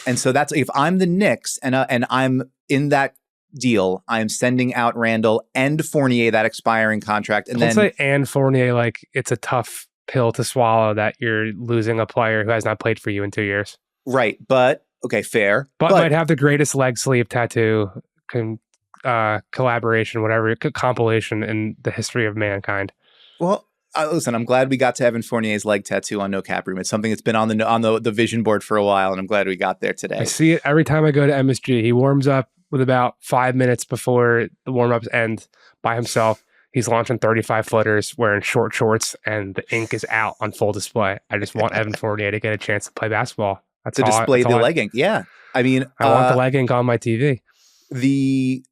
[SPEAKER 2] And so that's, if I'm the Knicks and I'm in that deal, I'm sending out Randall and Fournier, that expiring contract. And
[SPEAKER 1] Let's
[SPEAKER 2] then
[SPEAKER 1] say and Fournier, like it's a tough pill to swallow that you're losing a player who has not played for you in 2 years.
[SPEAKER 2] Right. But okay, fair.
[SPEAKER 1] But might have the greatest leg sleeve tattoo collaboration, whatever, compilation in the history of mankind.
[SPEAKER 2] Well, listen, I'm glad we got to Evan Fournier's leg tattoo on No Cap Room. It's something that's been on the vision board for a while, and I'm glad we got there today.
[SPEAKER 1] I see it every time I go to MSG. He warms up with about 5 minutes before the warm-ups end by himself. He's launching 35 footers, wearing short shorts, and the ink is out on full display. I just want Evan Fournier to get a chance to play basketball.
[SPEAKER 2] To display the leg ink. Yeah. I mean,
[SPEAKER 1] I want the leg ink on my TV.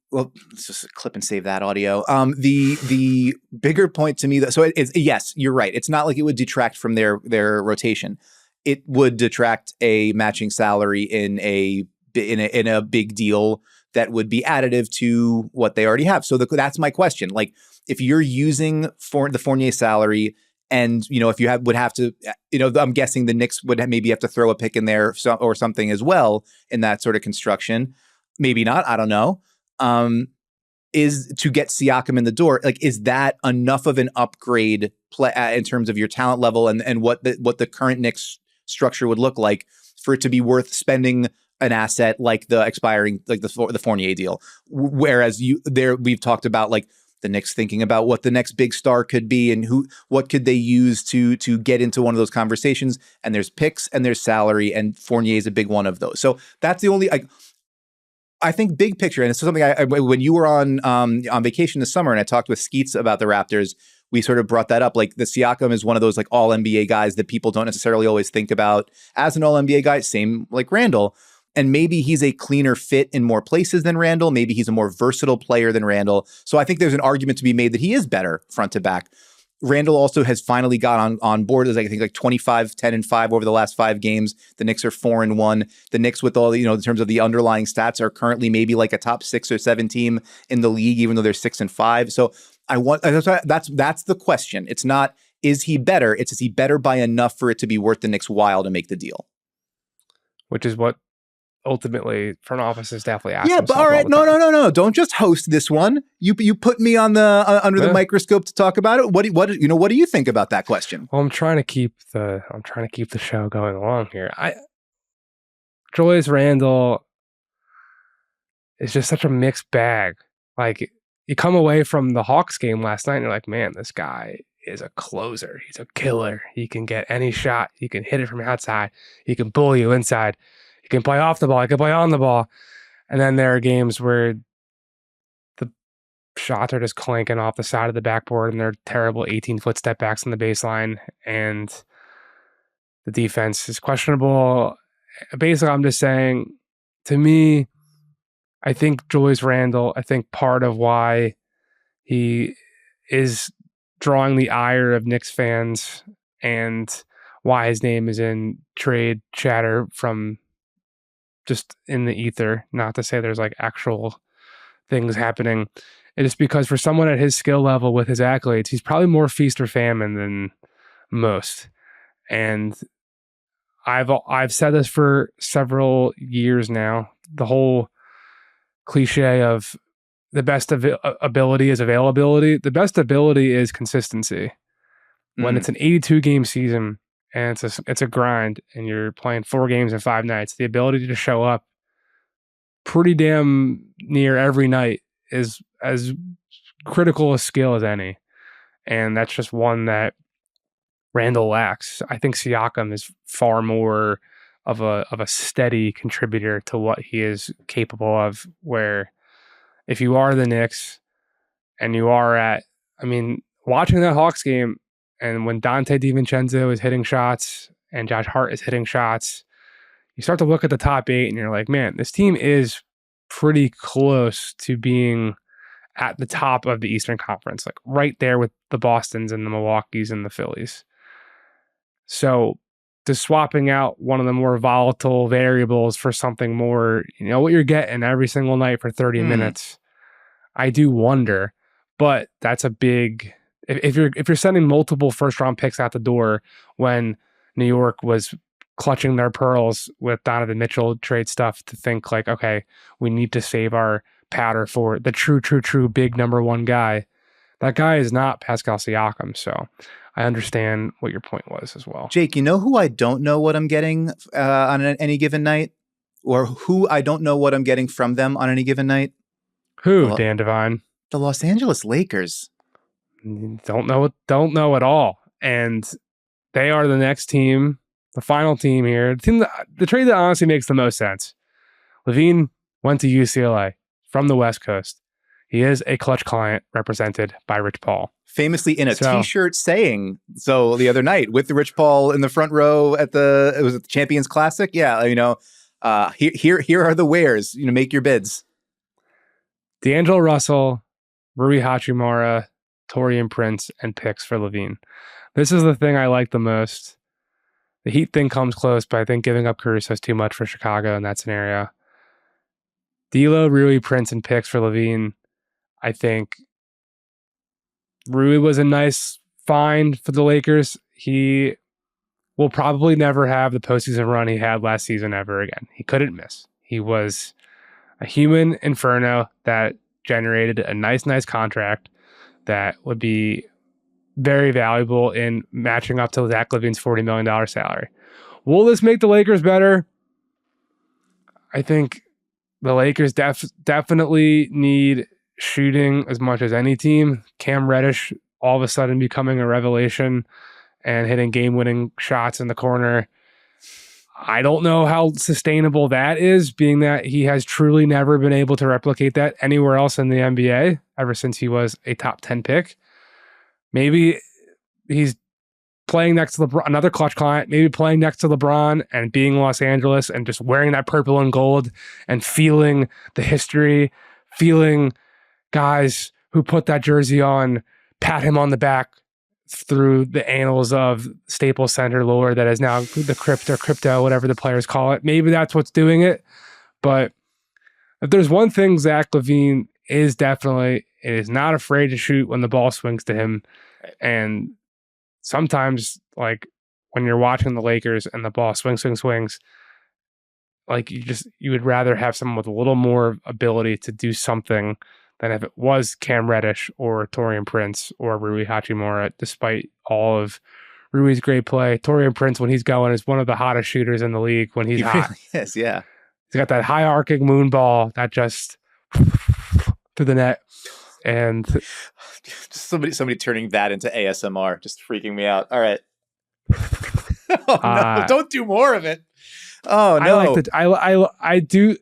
[SPEAKER 2] Let's just clip and save that audio. The bigger point to me, yes, you're right. It's not like it would detract from their rotation. It would detract a matching salary in a big deal that would be additive to what they already have. So that's my question. Like, if you're using the Fournier salary, and if you would have to, I'm guessing the Knicks would maybe have to throw a pick in there or something as well in that sort of construction. Maybe not. I don't know. Is to get Siakam in the door. Like, is that enough of an upgrade in terms of your talent level and what the current Knicks structure would look like for it to be worth spending an asset like the expiring, like the Fournier deal? Whereas we've talked about like the Knicks thinking about what the next big star could be and what could they use to get into one of those conversations. And there's picks and there's salary, and Fournier is a big one of those. So that's the only, I think big picture, and it's something when you were on vacation this summer and I talked with Skeets about the Raptors, we sort of brought that up. Like, the Siakam is one of those like all NBA guys that people don't necessarily always think about as an all NBA guy. Same like Randall. And maybe he's a cleaner fit in more places than Randall. Maybe he's a more versatile player than Randall. So I think there's an argument to be made that he is better front to back. Randall also has finally got on board as I think like 25, 10 and 5 over the last 5 games. The Knicks are 4-1. The Knicks, with all in terms of the underlying stats, are currently maybe like a top 6 or 7 team in the league, even though they're 6-5. So that's the question. It's not, is he better? It's, is he better by enough for it to be worth the Knicks' while to make the deal?
[SPEAKER 1] Which is what ultimately front office is definitely asking.
[SPEAKER 2] Yeah, but all right, no. Don't just host this one. You put me on the under the microscope to talk about it. What do you think about that question?
[SPEAKER 1] Well, I'm trying to keep the show going along here. Julius Randle is just such a mixed bag. Like, you come away from the Hawks game last night and you're like, man, this guy is a closer. He's a killer. He can get any shot. He can hit it from outside. He can bull you inside. He can play off the ball. He can play on the ball. And then there are games where the shots are just clanking off the side of the backboard and they're terrible 18-foot step backs on the baseline. And the defense is questionable. Basically, I'm just saying, to me, I think Julius Randle, I think part of why he is drawing the ire of Knicks fans and why his name is in trade chatter from just in the ether, not to say there's like actual things happening. It is because for someone at his skill level with his accolades, he's probably more feast or famine than most. And I've said this for several years now. The whole cliche of the best ability is availability. The best ability is consistency. When it's an 82 game season, and it's a grind, and you're playing 4 games in 5 nights, the ability to show up pretty damn near every night is as critical a skill as any. And that's just one that Randall lacks. I think Siakam is far more of a steady contributor to what he is capable of, where if you are the Knicks and you are watching that Hawks game, and when Dante DiVincenzo is hitting shots and Josh Hart is hitting shots, you start to look at the top 8 and you're like, man, this team is pretty close to being at the top of the Eastern Conference, like right there with the Bostons and the Milwaukees and the Phillies. So just swapping out one of the more volatile variables for something more, what you're getting every single night for 30 minutes, I do wonder. But that's a big, if you're sending multiple first round picks out the door when New York was clutching their pearls with Donovan Mitchell trade stuff to think like, okay, we need to save our powder for the true big number one guy. That guy is not Pascal Siakam. So I understand what your point was as well.
[SPEAKER 2] Jake, you know who I don't know what I'm getting on any given night? Or who I don't know what I'm getting from them on any given night?
[SPEAKER 1] Who, Dan Devine?
[SPEAKER 2] The Los Angeles Lakers.
[SPEAKER 1] Don't know at all. And they are the next team, the final team here. The trade that honestly makes the most sense. LaVine went to UCLA from the West Coast. He is a clutch client represented by Rich Paul. Famously
[SPEAKER 2] in a t-shirt saying so the other night with the Rich Paul in the front row at the Champions Classic. Yeah, here are the wares. Make your bids.
[SPEAKER 1] D'Angelo Russell, Rui Hachimura, Taurean Prince, and picks for LaVine. This is the thing I like the most. The Heat thing comes close, but I think giving up Caruso is too much for Chicago in that scenario. D'Lo, Rui, Prince, and picks for LaVine. I think Rui was a nice find for the Lakers. He will probably never have the postseason run he had last season ever again. He couldn't miss. He was a human inferno that generated a nice contract that would be very valuable in matching up to Zach LaVine's $40 million salary. Will this make the Lakers better? I think the Lakers definitely need shooting as much as any team. Cam Reddish all of a sudden becoming a revelation and hitting game-winning shots in the corner. I don't know how sustainable that is, being that he has truly never been able to replicate that anywhere else in the NBA ever since he was a top 10 pick. Maybe he's playing next to LeBron, another clutch client, maybe playing next to LeBron and being Los Angeles and just wearing that purple and gold and feeling the history, feeling guys who put that jersey on, pat him on the back through the annals of Staples Center lore that is now the crypto, whatever the players call it. Maybe that's what's doing it. But if there's one thing Zach LaVine is definitely, it is not afraid to shoot when the ball swings to him. And sometimes, like when you're watching the Lakers and the ball swings, like you would rather have someone with a little more ability to do something than if it was Cam Reddish or Taurean Prince or Rui Hachimura, despite all of Rui's great play. Taurean Prince, when he's going, is one of the hottest shooters in the league when he's hot.
[SPEAKER 2] Yes, yeah.
[SPEAKER 1] He's got that high arcing moon ball that just to the net. And
[SPEAKER 2] just somebody turning that into ASMR, just freaking me out. All right. Oh, no, don't do more of it. Oh no.
[SPEAKER 1] I do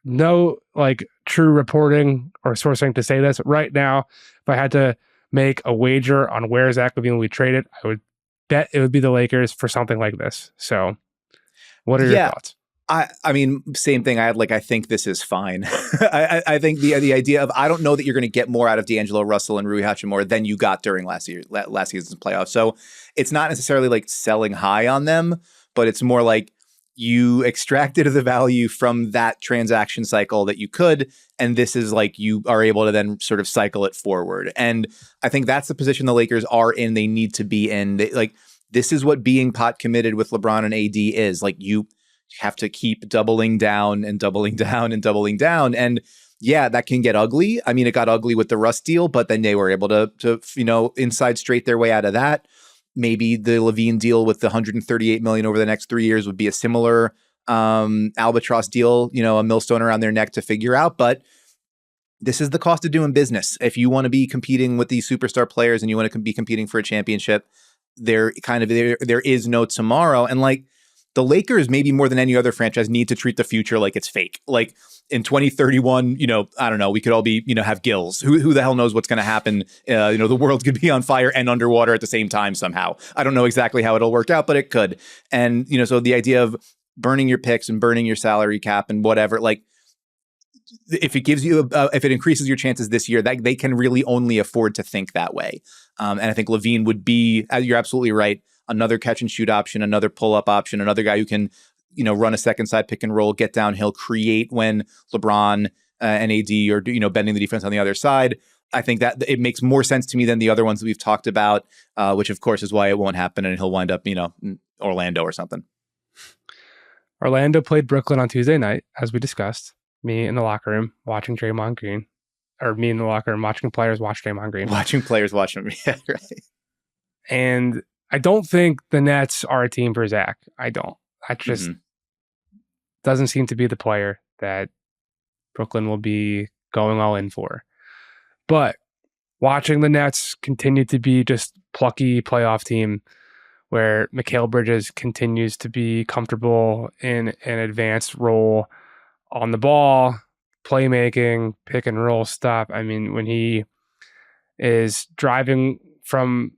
[SPEAKER 1] know like true reporting or sourcing to say this right now. If I had to make a wager on where Zach LaVine will be traded, I would bet it would be the Lakers for something like this. So what are your thoughts?
[SPEAKER 2] I mean, same thing. I think this is fine. I think the idea of, I don't know that you're going to get more out of D'Angelo Russell and Rui Hachimura than you got during last season's playoffs. So it's not necessarily like selling high on them, but it's more like you extracted the value from that transaction cycle that you could, and this is like you are able to then sort of cycle it forward. And I think that's the position the Lakers are in. They need to be in. This is what being pot committed with LeBron and AD is. Like, you have to keep doubling down and doubling down and doubling down. And yeah, that can get ugly. I mean, it got ugly with the Russ deal, but then they were able to inside straight their way out of that. Maybe the LaVine deal with the $138 million over the next 3 years would be a similar albatross deal, a millstone around their neck to figure out. But this is the cost of doing business. If you want to be competing with these superstar players and you want to be competing for a championship, there is no tomorrow. And like, the Lakers, maybe more than any other franchise, need to treat the future like it's fake. Like in 2031, I don't know, we could all be, have gills. Who the hell knows what's going to happen? The world could be on fire and underwater at the same time somehow. I don't know exactly how it'll work out, but it could. And, so the idea of burning your picks and burning your salary cap and whatever, like, if it gives you, if it increases your chances this year, that they can really only afford to think that way. And I think LaVine would be, you're absolutely right, another catch and shoot option, another pull up option, another guy who can, run a second side pick and roll, get downhill, create when LeBron and AD are, bending the defense on the other side. I think that it makes more sense to me than the other ones that we've talked about, which of course is why it won't happen and he'll wind up, in Orlando or something.
[SPEAKER 1] Orlando played Brooklyn on Tuesday night, as we discussed. Me in the locker room watching Draymond Green, or me in the locker room watching players watch Draymond Green.
[SPEAKER 2] Watching players watch him, yeah, right.
[SPEAKER 1] And I don't think the Nets are a team for Zach. I don't. I just doesn't seem to be the player that Brooklyn will be going all in for. But watching the Nets continue to be just plucky playoff team where Mikal Bridges continues to be comfortable in an advanced role on the ball, playmaking, pick and roll stuff. I mean, when he is driving from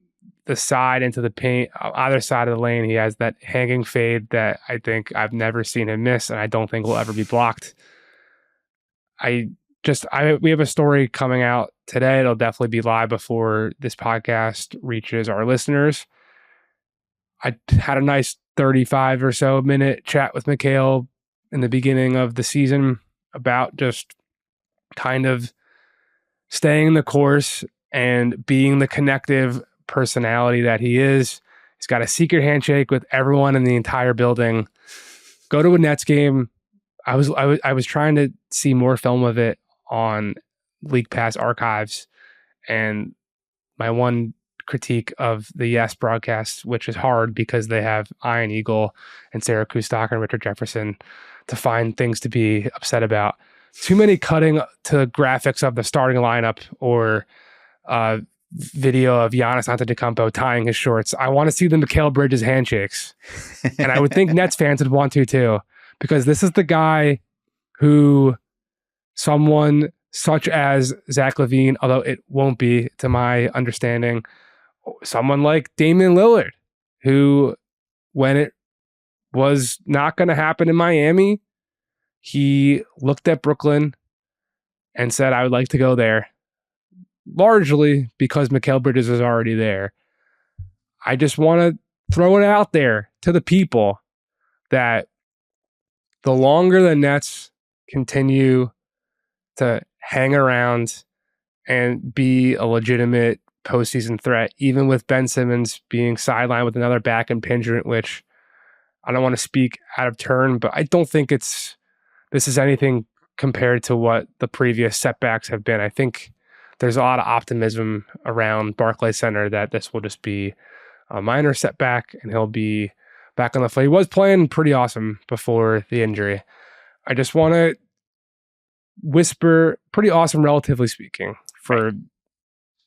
[SPEAKER 1] the side into the paint, either side of the lane, he has that hanging fade that I think I've never seen him miss, and I don't think will ever be blocked. We have a story coming out today. It'll definitely be live before this podcast reaches our listeners. I had a nice 35 or so minute chat with Mikal in the beginning of the season about just kind of staying the course and being the connective personality that he is. He's got a secret handshake with everyone in the entire building. Go to a Nets game. I was trying to see more film of it on League Pass archives, and my one critique of the Yes broadcast, which is hard because they have Ian Eagle and Sarah Kustok and Richard Jefferson to find things to be upset about. Too many cutting to graphics of the starting lineup or video of Giannis Antetokounmpo tying his shorts. I want to see the Mikal Bridges handshakes. And I would think Nets fans would want to too, because this is the guy who someone such as Zach LaVine, although it won't be to my understanding, someone like Damian Lillard, who when it was not going to happen in Miami, he looked at Brooklyn and said, I would like to go there, largely because Mikal Bridges is already there. I just want to throw it out there to the people that the longer the Nets continue to hang around and be a legitimate postseason threat, even with Ben Simmons being sidelined with another back impingement, which I don't want to speak out of turn, but I don't think this is anything compared to what the previous setbacks have been. I think there's a lot of optimism around Barclays Center that this will just be a minor setback and he'll be back on the field. He was playing pretty awesome before the injury. I just want to whisper pretty awesome, relatively speaking, for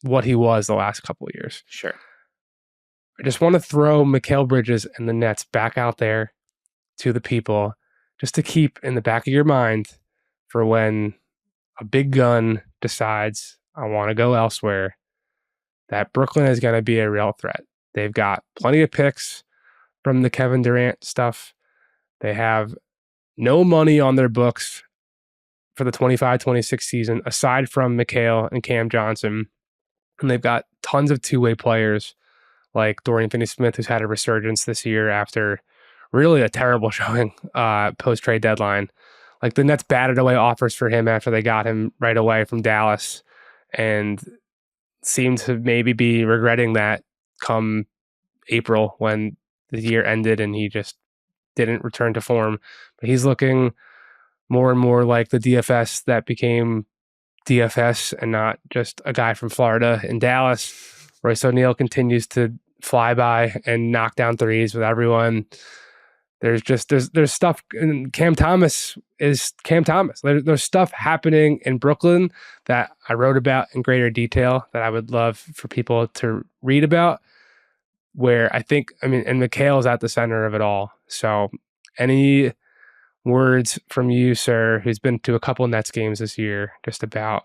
[SPEAKER 1] what he was the last couple of years.
[SPEAKER 2] Sure.
[SPEAKER 1] I just want to throw Mikal Bridges and the Nets back out there to the people, just to keep in the back of your mind for when a big gun decides I want to go elsewhere, that Brooklyn is going to be a real threat. They've got plenty of picks from the Kevin Durant stuff. They have no money on their books for the 25-26 season, aside from Mikal and Cam Johnson. And they've got tons of two-way players like Dorian Finney-Smith, who's had a resurgence this year after really a terrible showing post-trade deadline. Like the Nets batted away offers for him after they got him right away from Dallas and seemed to maybe be regretting that come April when the year ended and he just didn't return to form. But he's looking more and more like the DFS that became DFS and not just a guy from Florida in Dallas. Royce O'Neal continues to fly by and knock down threes with everyone. There's stuff. And Cam Thomas is Cam Thomas. There's stuff happening in Brooklyn that I wrote about in greater detail that I would love for people to read about, where and Mikal is at the center of it all. So any words from you, sir, who's been to a couple Nets games this year, just about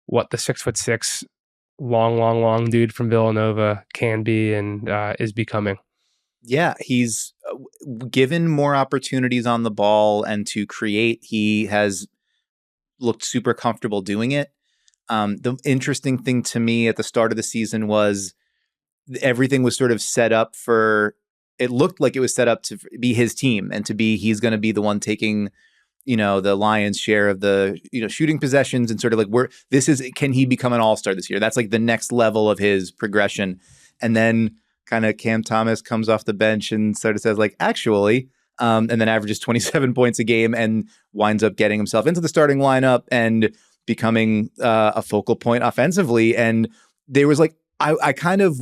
[SPEAKER 1] what the 6'6", long dude from Villanova can be and is becoming?
[SPEAKER 2] Yeah, he's given more opportunities on the ball and to create. He has looked super comfortable doing it. The interesting thing to me at the start of the season was everything was sort of set up for, it looked like it was set up to be his team and to be, he's going to be the one taking, the lion's share of the, shooting possessions and sort of like can he become an all-star this year? That's like the next level of his progression. And then kind of Cam Thomas comes off the bench and sort of says like, actually, and then averages 27 points a game and winds up getting himself into the starting lineup and becoming a focal point offensively. And there was like, I kind of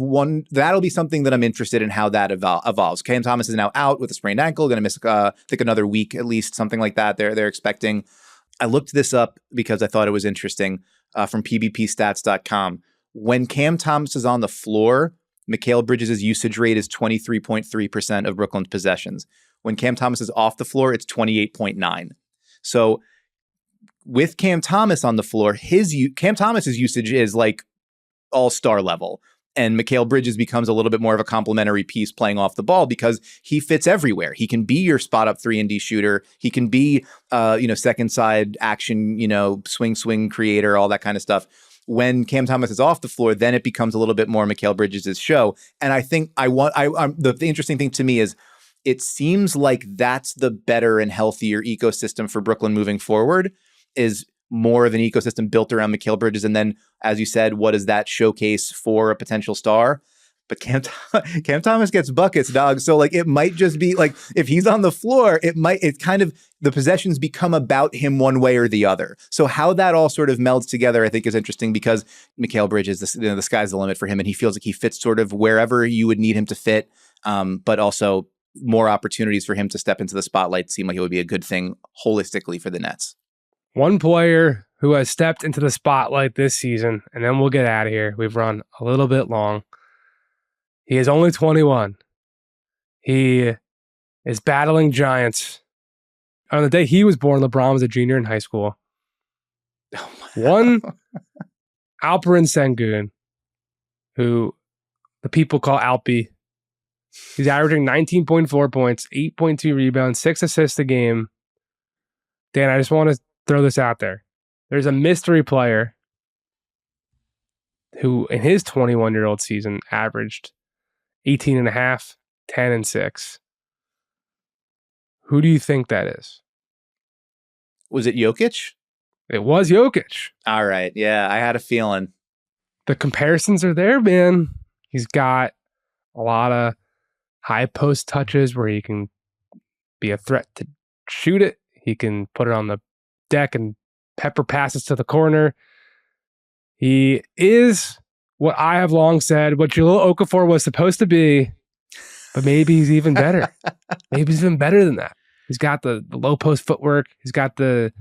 [SPEAKER 2] that'll be something that I'm interested in how that evolves. Cam Thomas is now out with a sprained ankle, going to miss, I think, another week at least, something like that. They're expecting. I looked this up because I thought it was interesting from pbpstats.com. When Cam Thomas is on the floor, Mikal Bridges' usage rate is 23.3% of Brooklyn's possessions. When Cam Thomas is off the floor, it's 28.9. So with Cam Thomas on the floor, Cam Thomas's usage is like all-star level. And Mikal Bridges becomes a little bit more of a complementary piece playing off the ball because he fits everywhere. He can be your spot-up 3-and-D shooter. He can be, second side action, swing creator, all that kind of stuff. When Cam Thomas is off the floor, then it becomes a little bit more Mikal Bridges' show. And I think the interesting thing to me is it seems like that's the better and healthier ecosystem for Brooklyn moving forward, is more of an ecosystem built around Mikal Bridges. And then, as you said, what does that showcase for a potential star? But Cam Thomas gets buckets, dog. So like, it might just be like, if he's on the floor, the possessions become about him one way or the other. So how that all sort of melds together, I think is interesting because Mikal Bridges, the sky's the limit for him. And he feels like he fits sort of wherever you would need him to fit. But also more opportunities for him to step into the spotlight seem like it would be a good thing holistically for the Nets.
[SPEAKER 1] One player who has stepped into the spotlight this season, and then we'll get out of here. We've run a little bit long. He is only 21. He is battling giants. On the day he was born, LeBron was a junior in high school. One, Alperen Şengün, who the people call Alpy. He's averaging 19.4 points, 8.2 rebounds, 6 assists a game. Dan, I just want to throw this out there. There's a mystery player who, in his 21-year-old season, averaged 18.5, 10, and 6. Who do you think that is?
[SPEAKER 2] Was it Jokic?
[SPEAKER 1] It was Jokic.
[SPEAKER 2] All right. Yeah, I had a feeling.
[SPEAKER 1] The comparisons are there, man. He's got a lot of high post touches where he can be a threat to shoot it. He can put it on the deck and pepper passes to the corner. He is what I have long said, what Jahlil Okafor was supposed to be, but maybe he's even better. Maybe he's even better than that. He's got the low post footwork. He's got the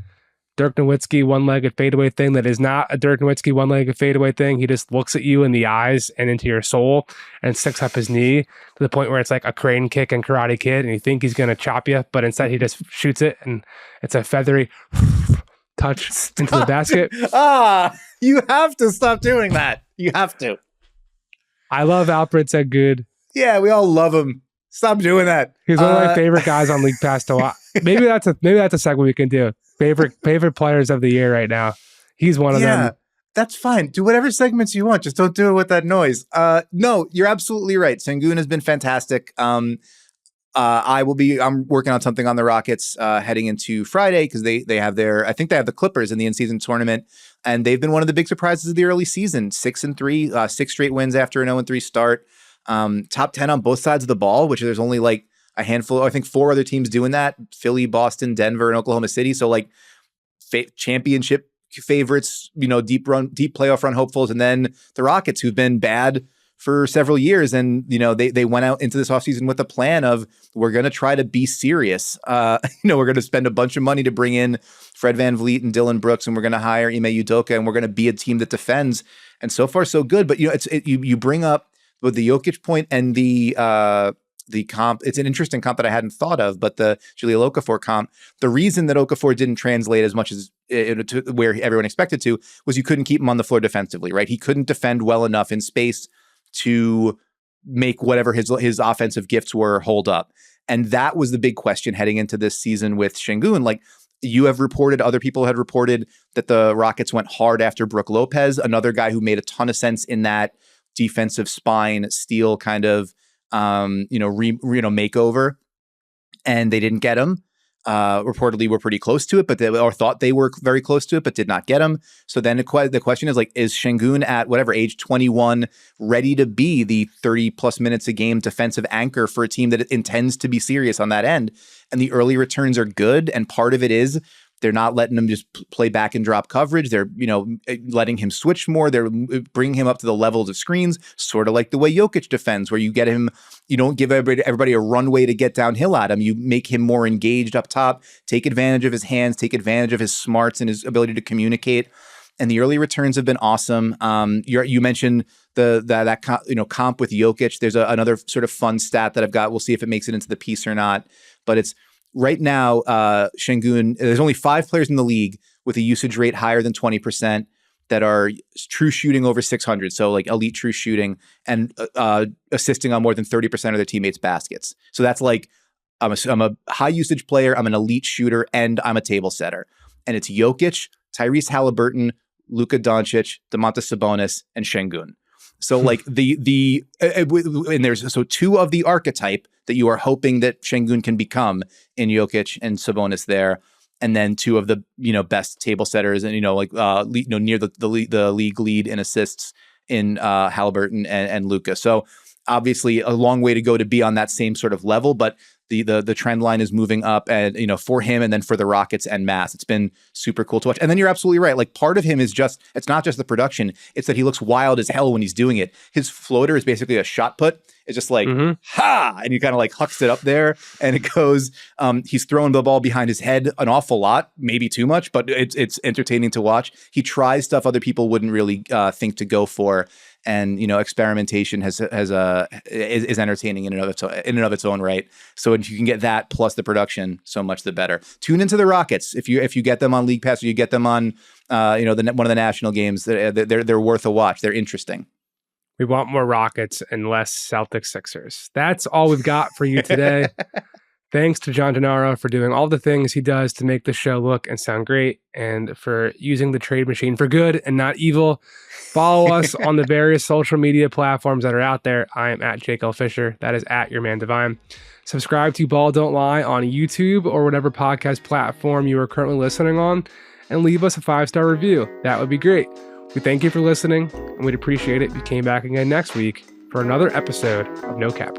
[SPEAKER 1] Dirk Nowitzki one-legged fadeaway thing that is not a Dirk Nowitzki one-legged fadeaway thing. He just looks at you in the eyes and into your soul and sticks up his knee to the point where it's like a crane kick in Karate Kid and you think he's going to chop you, but instead he just shoots it and it's a feathery touch into the basket.
[SPEAKER 2] You have to stop doing that. You have to.
[SPEAKER 1] I love Alperen Şengün.
[SPEAKER 2] Yeah, we all love him. Stop doing that.
[SPEAKER 1] He's one of my favorite guys on League Pass to watch. Maybe that's a segment we can do. Favorite players of the year right now. He's one of them.
[SPEAKER 2] Yeah, that's fine. Do whatever segments you want. Just don't do it with that noise. No, you're absolutely right. Şengün has been fantastic. I'm working on something on the Rockets heading into Friday because they have I think they have the Clippers in the in-season tournament, and they've been one of the big surprises of the early season. 6-3, 6 straight wins after an 0-3 start. Top 10 on both sides of the ball, which there's only like a handful, I think 4 other teams doing that: Philly, Boston, Denver, and Oklahoma City. So like championship favorites, deep playoff run hopefuls, and then the Rockets, who've been bad for several years. And, they went out into this offseason with a plan of, we're going to try to be serious. We're going to spend a bunch of money to bring in Fred VanVleet and Dylan Brooks, and we're going to hire Ime Udoka, and we're going to be a team that defends. And so far, so good. But, you bring up with the Jokic point and the comp. It's an interesting comp that I hadn't thought of, but the Jahlil Okafor comp, the reason that Okafor didn't translate as much as to where everyone expected to was you couldn't keep him on the floor defensively, right? He couldn't defend well enough in space to make whatever his offensive gifts were hold up. And that was the big question heading into this season with Şengün. Like, you have reported, other people had reported that the Rockets went hard after Brook Lopez, another guy who made a ton of sense in that defensive spine steal kind of makeover, and they didn't get him. Reportedly were pretty close to it, or thought they were very close to it, but did not get him. So then the question is, like, is Şengün at whatever age 21 ready to be the 30 plus minutes a game defensive anchor for a team that intends to be serious on that end? And the early returns are good, and part of it is they're not letting him just play back and drop coverage. They're, letting him switch more. They're bringing him up to the levels of screens, sort of like the way Jokic defends, where you get him, you don't give everybody a runway to get downhill at him. You make him more engaged up top, take advantage of his hands, take advantage of his smarts and his ability to communicate. And the early returns have been awesome. You mentioned that comp with Jokic. There's another sort of fun stat that I've got. We'll see if it makes it into the piece or not, but it's, right now, Şengün, there's only 5 players in the league with a usage rate higher than 20% that are true shooting over 600. So like elite true shooting and assisting on more than 30% of their teammates' baskets. So that's like, I'm a high usage player, I'm an elite shooter, and I'm a table setter. And it's Jokic, Tyrese Halliburton, Luka Doncic, Domantas Sabonis, and Şengün. So like and there's 2 of the archetype that you are hoping that Şengün can become in Jokic and Sabonis there, and then 2 of the best table setters and near the league lead in assists in Halliburton and Luka. So obviously a long way to go to be on that same sort of level, but the trend line is moving up, and for him and then for the Rockets en masse. It's been super cool to watch. And then you're absolutely right. Like, part of him is it's not just the production, it's that he looks wild as hell when he's doing it. His floater is basically a shot put. It's just like, ha! And he kind of like hucks it up there and it goes, he's throwing the ball behind his head an awful lot, maybe too much, but it's entertaining to watch. He tries stuff other people wouldn't really think to go for. And experimentation is entertaining in and of its own right. So if you can get that plus the production, so much the better. Tune into the Rockets if you get them on League Pass, or you get them on one of the national games. They're worth a watch. They're interesting.
[SPEAKER 1] We want more Rockets and less Celtics Sixers. That's all we've got for you today. Thanks to John Gennaro for doing all the things he does to make the show look and sound great, and for using the trade machine for good and not evil. Follow us on the various social media platforms that are out there. I am at Jake L. Fischer. That is at Your Man Devine. Subscribe to Ball Don't Lie on YouTube or whatever podcast platform you are currently listening on, and leave us a 5-star review. That would be great. We thank you for listening, and we'd appreciate it if you came back again next week for another episode of No Cap.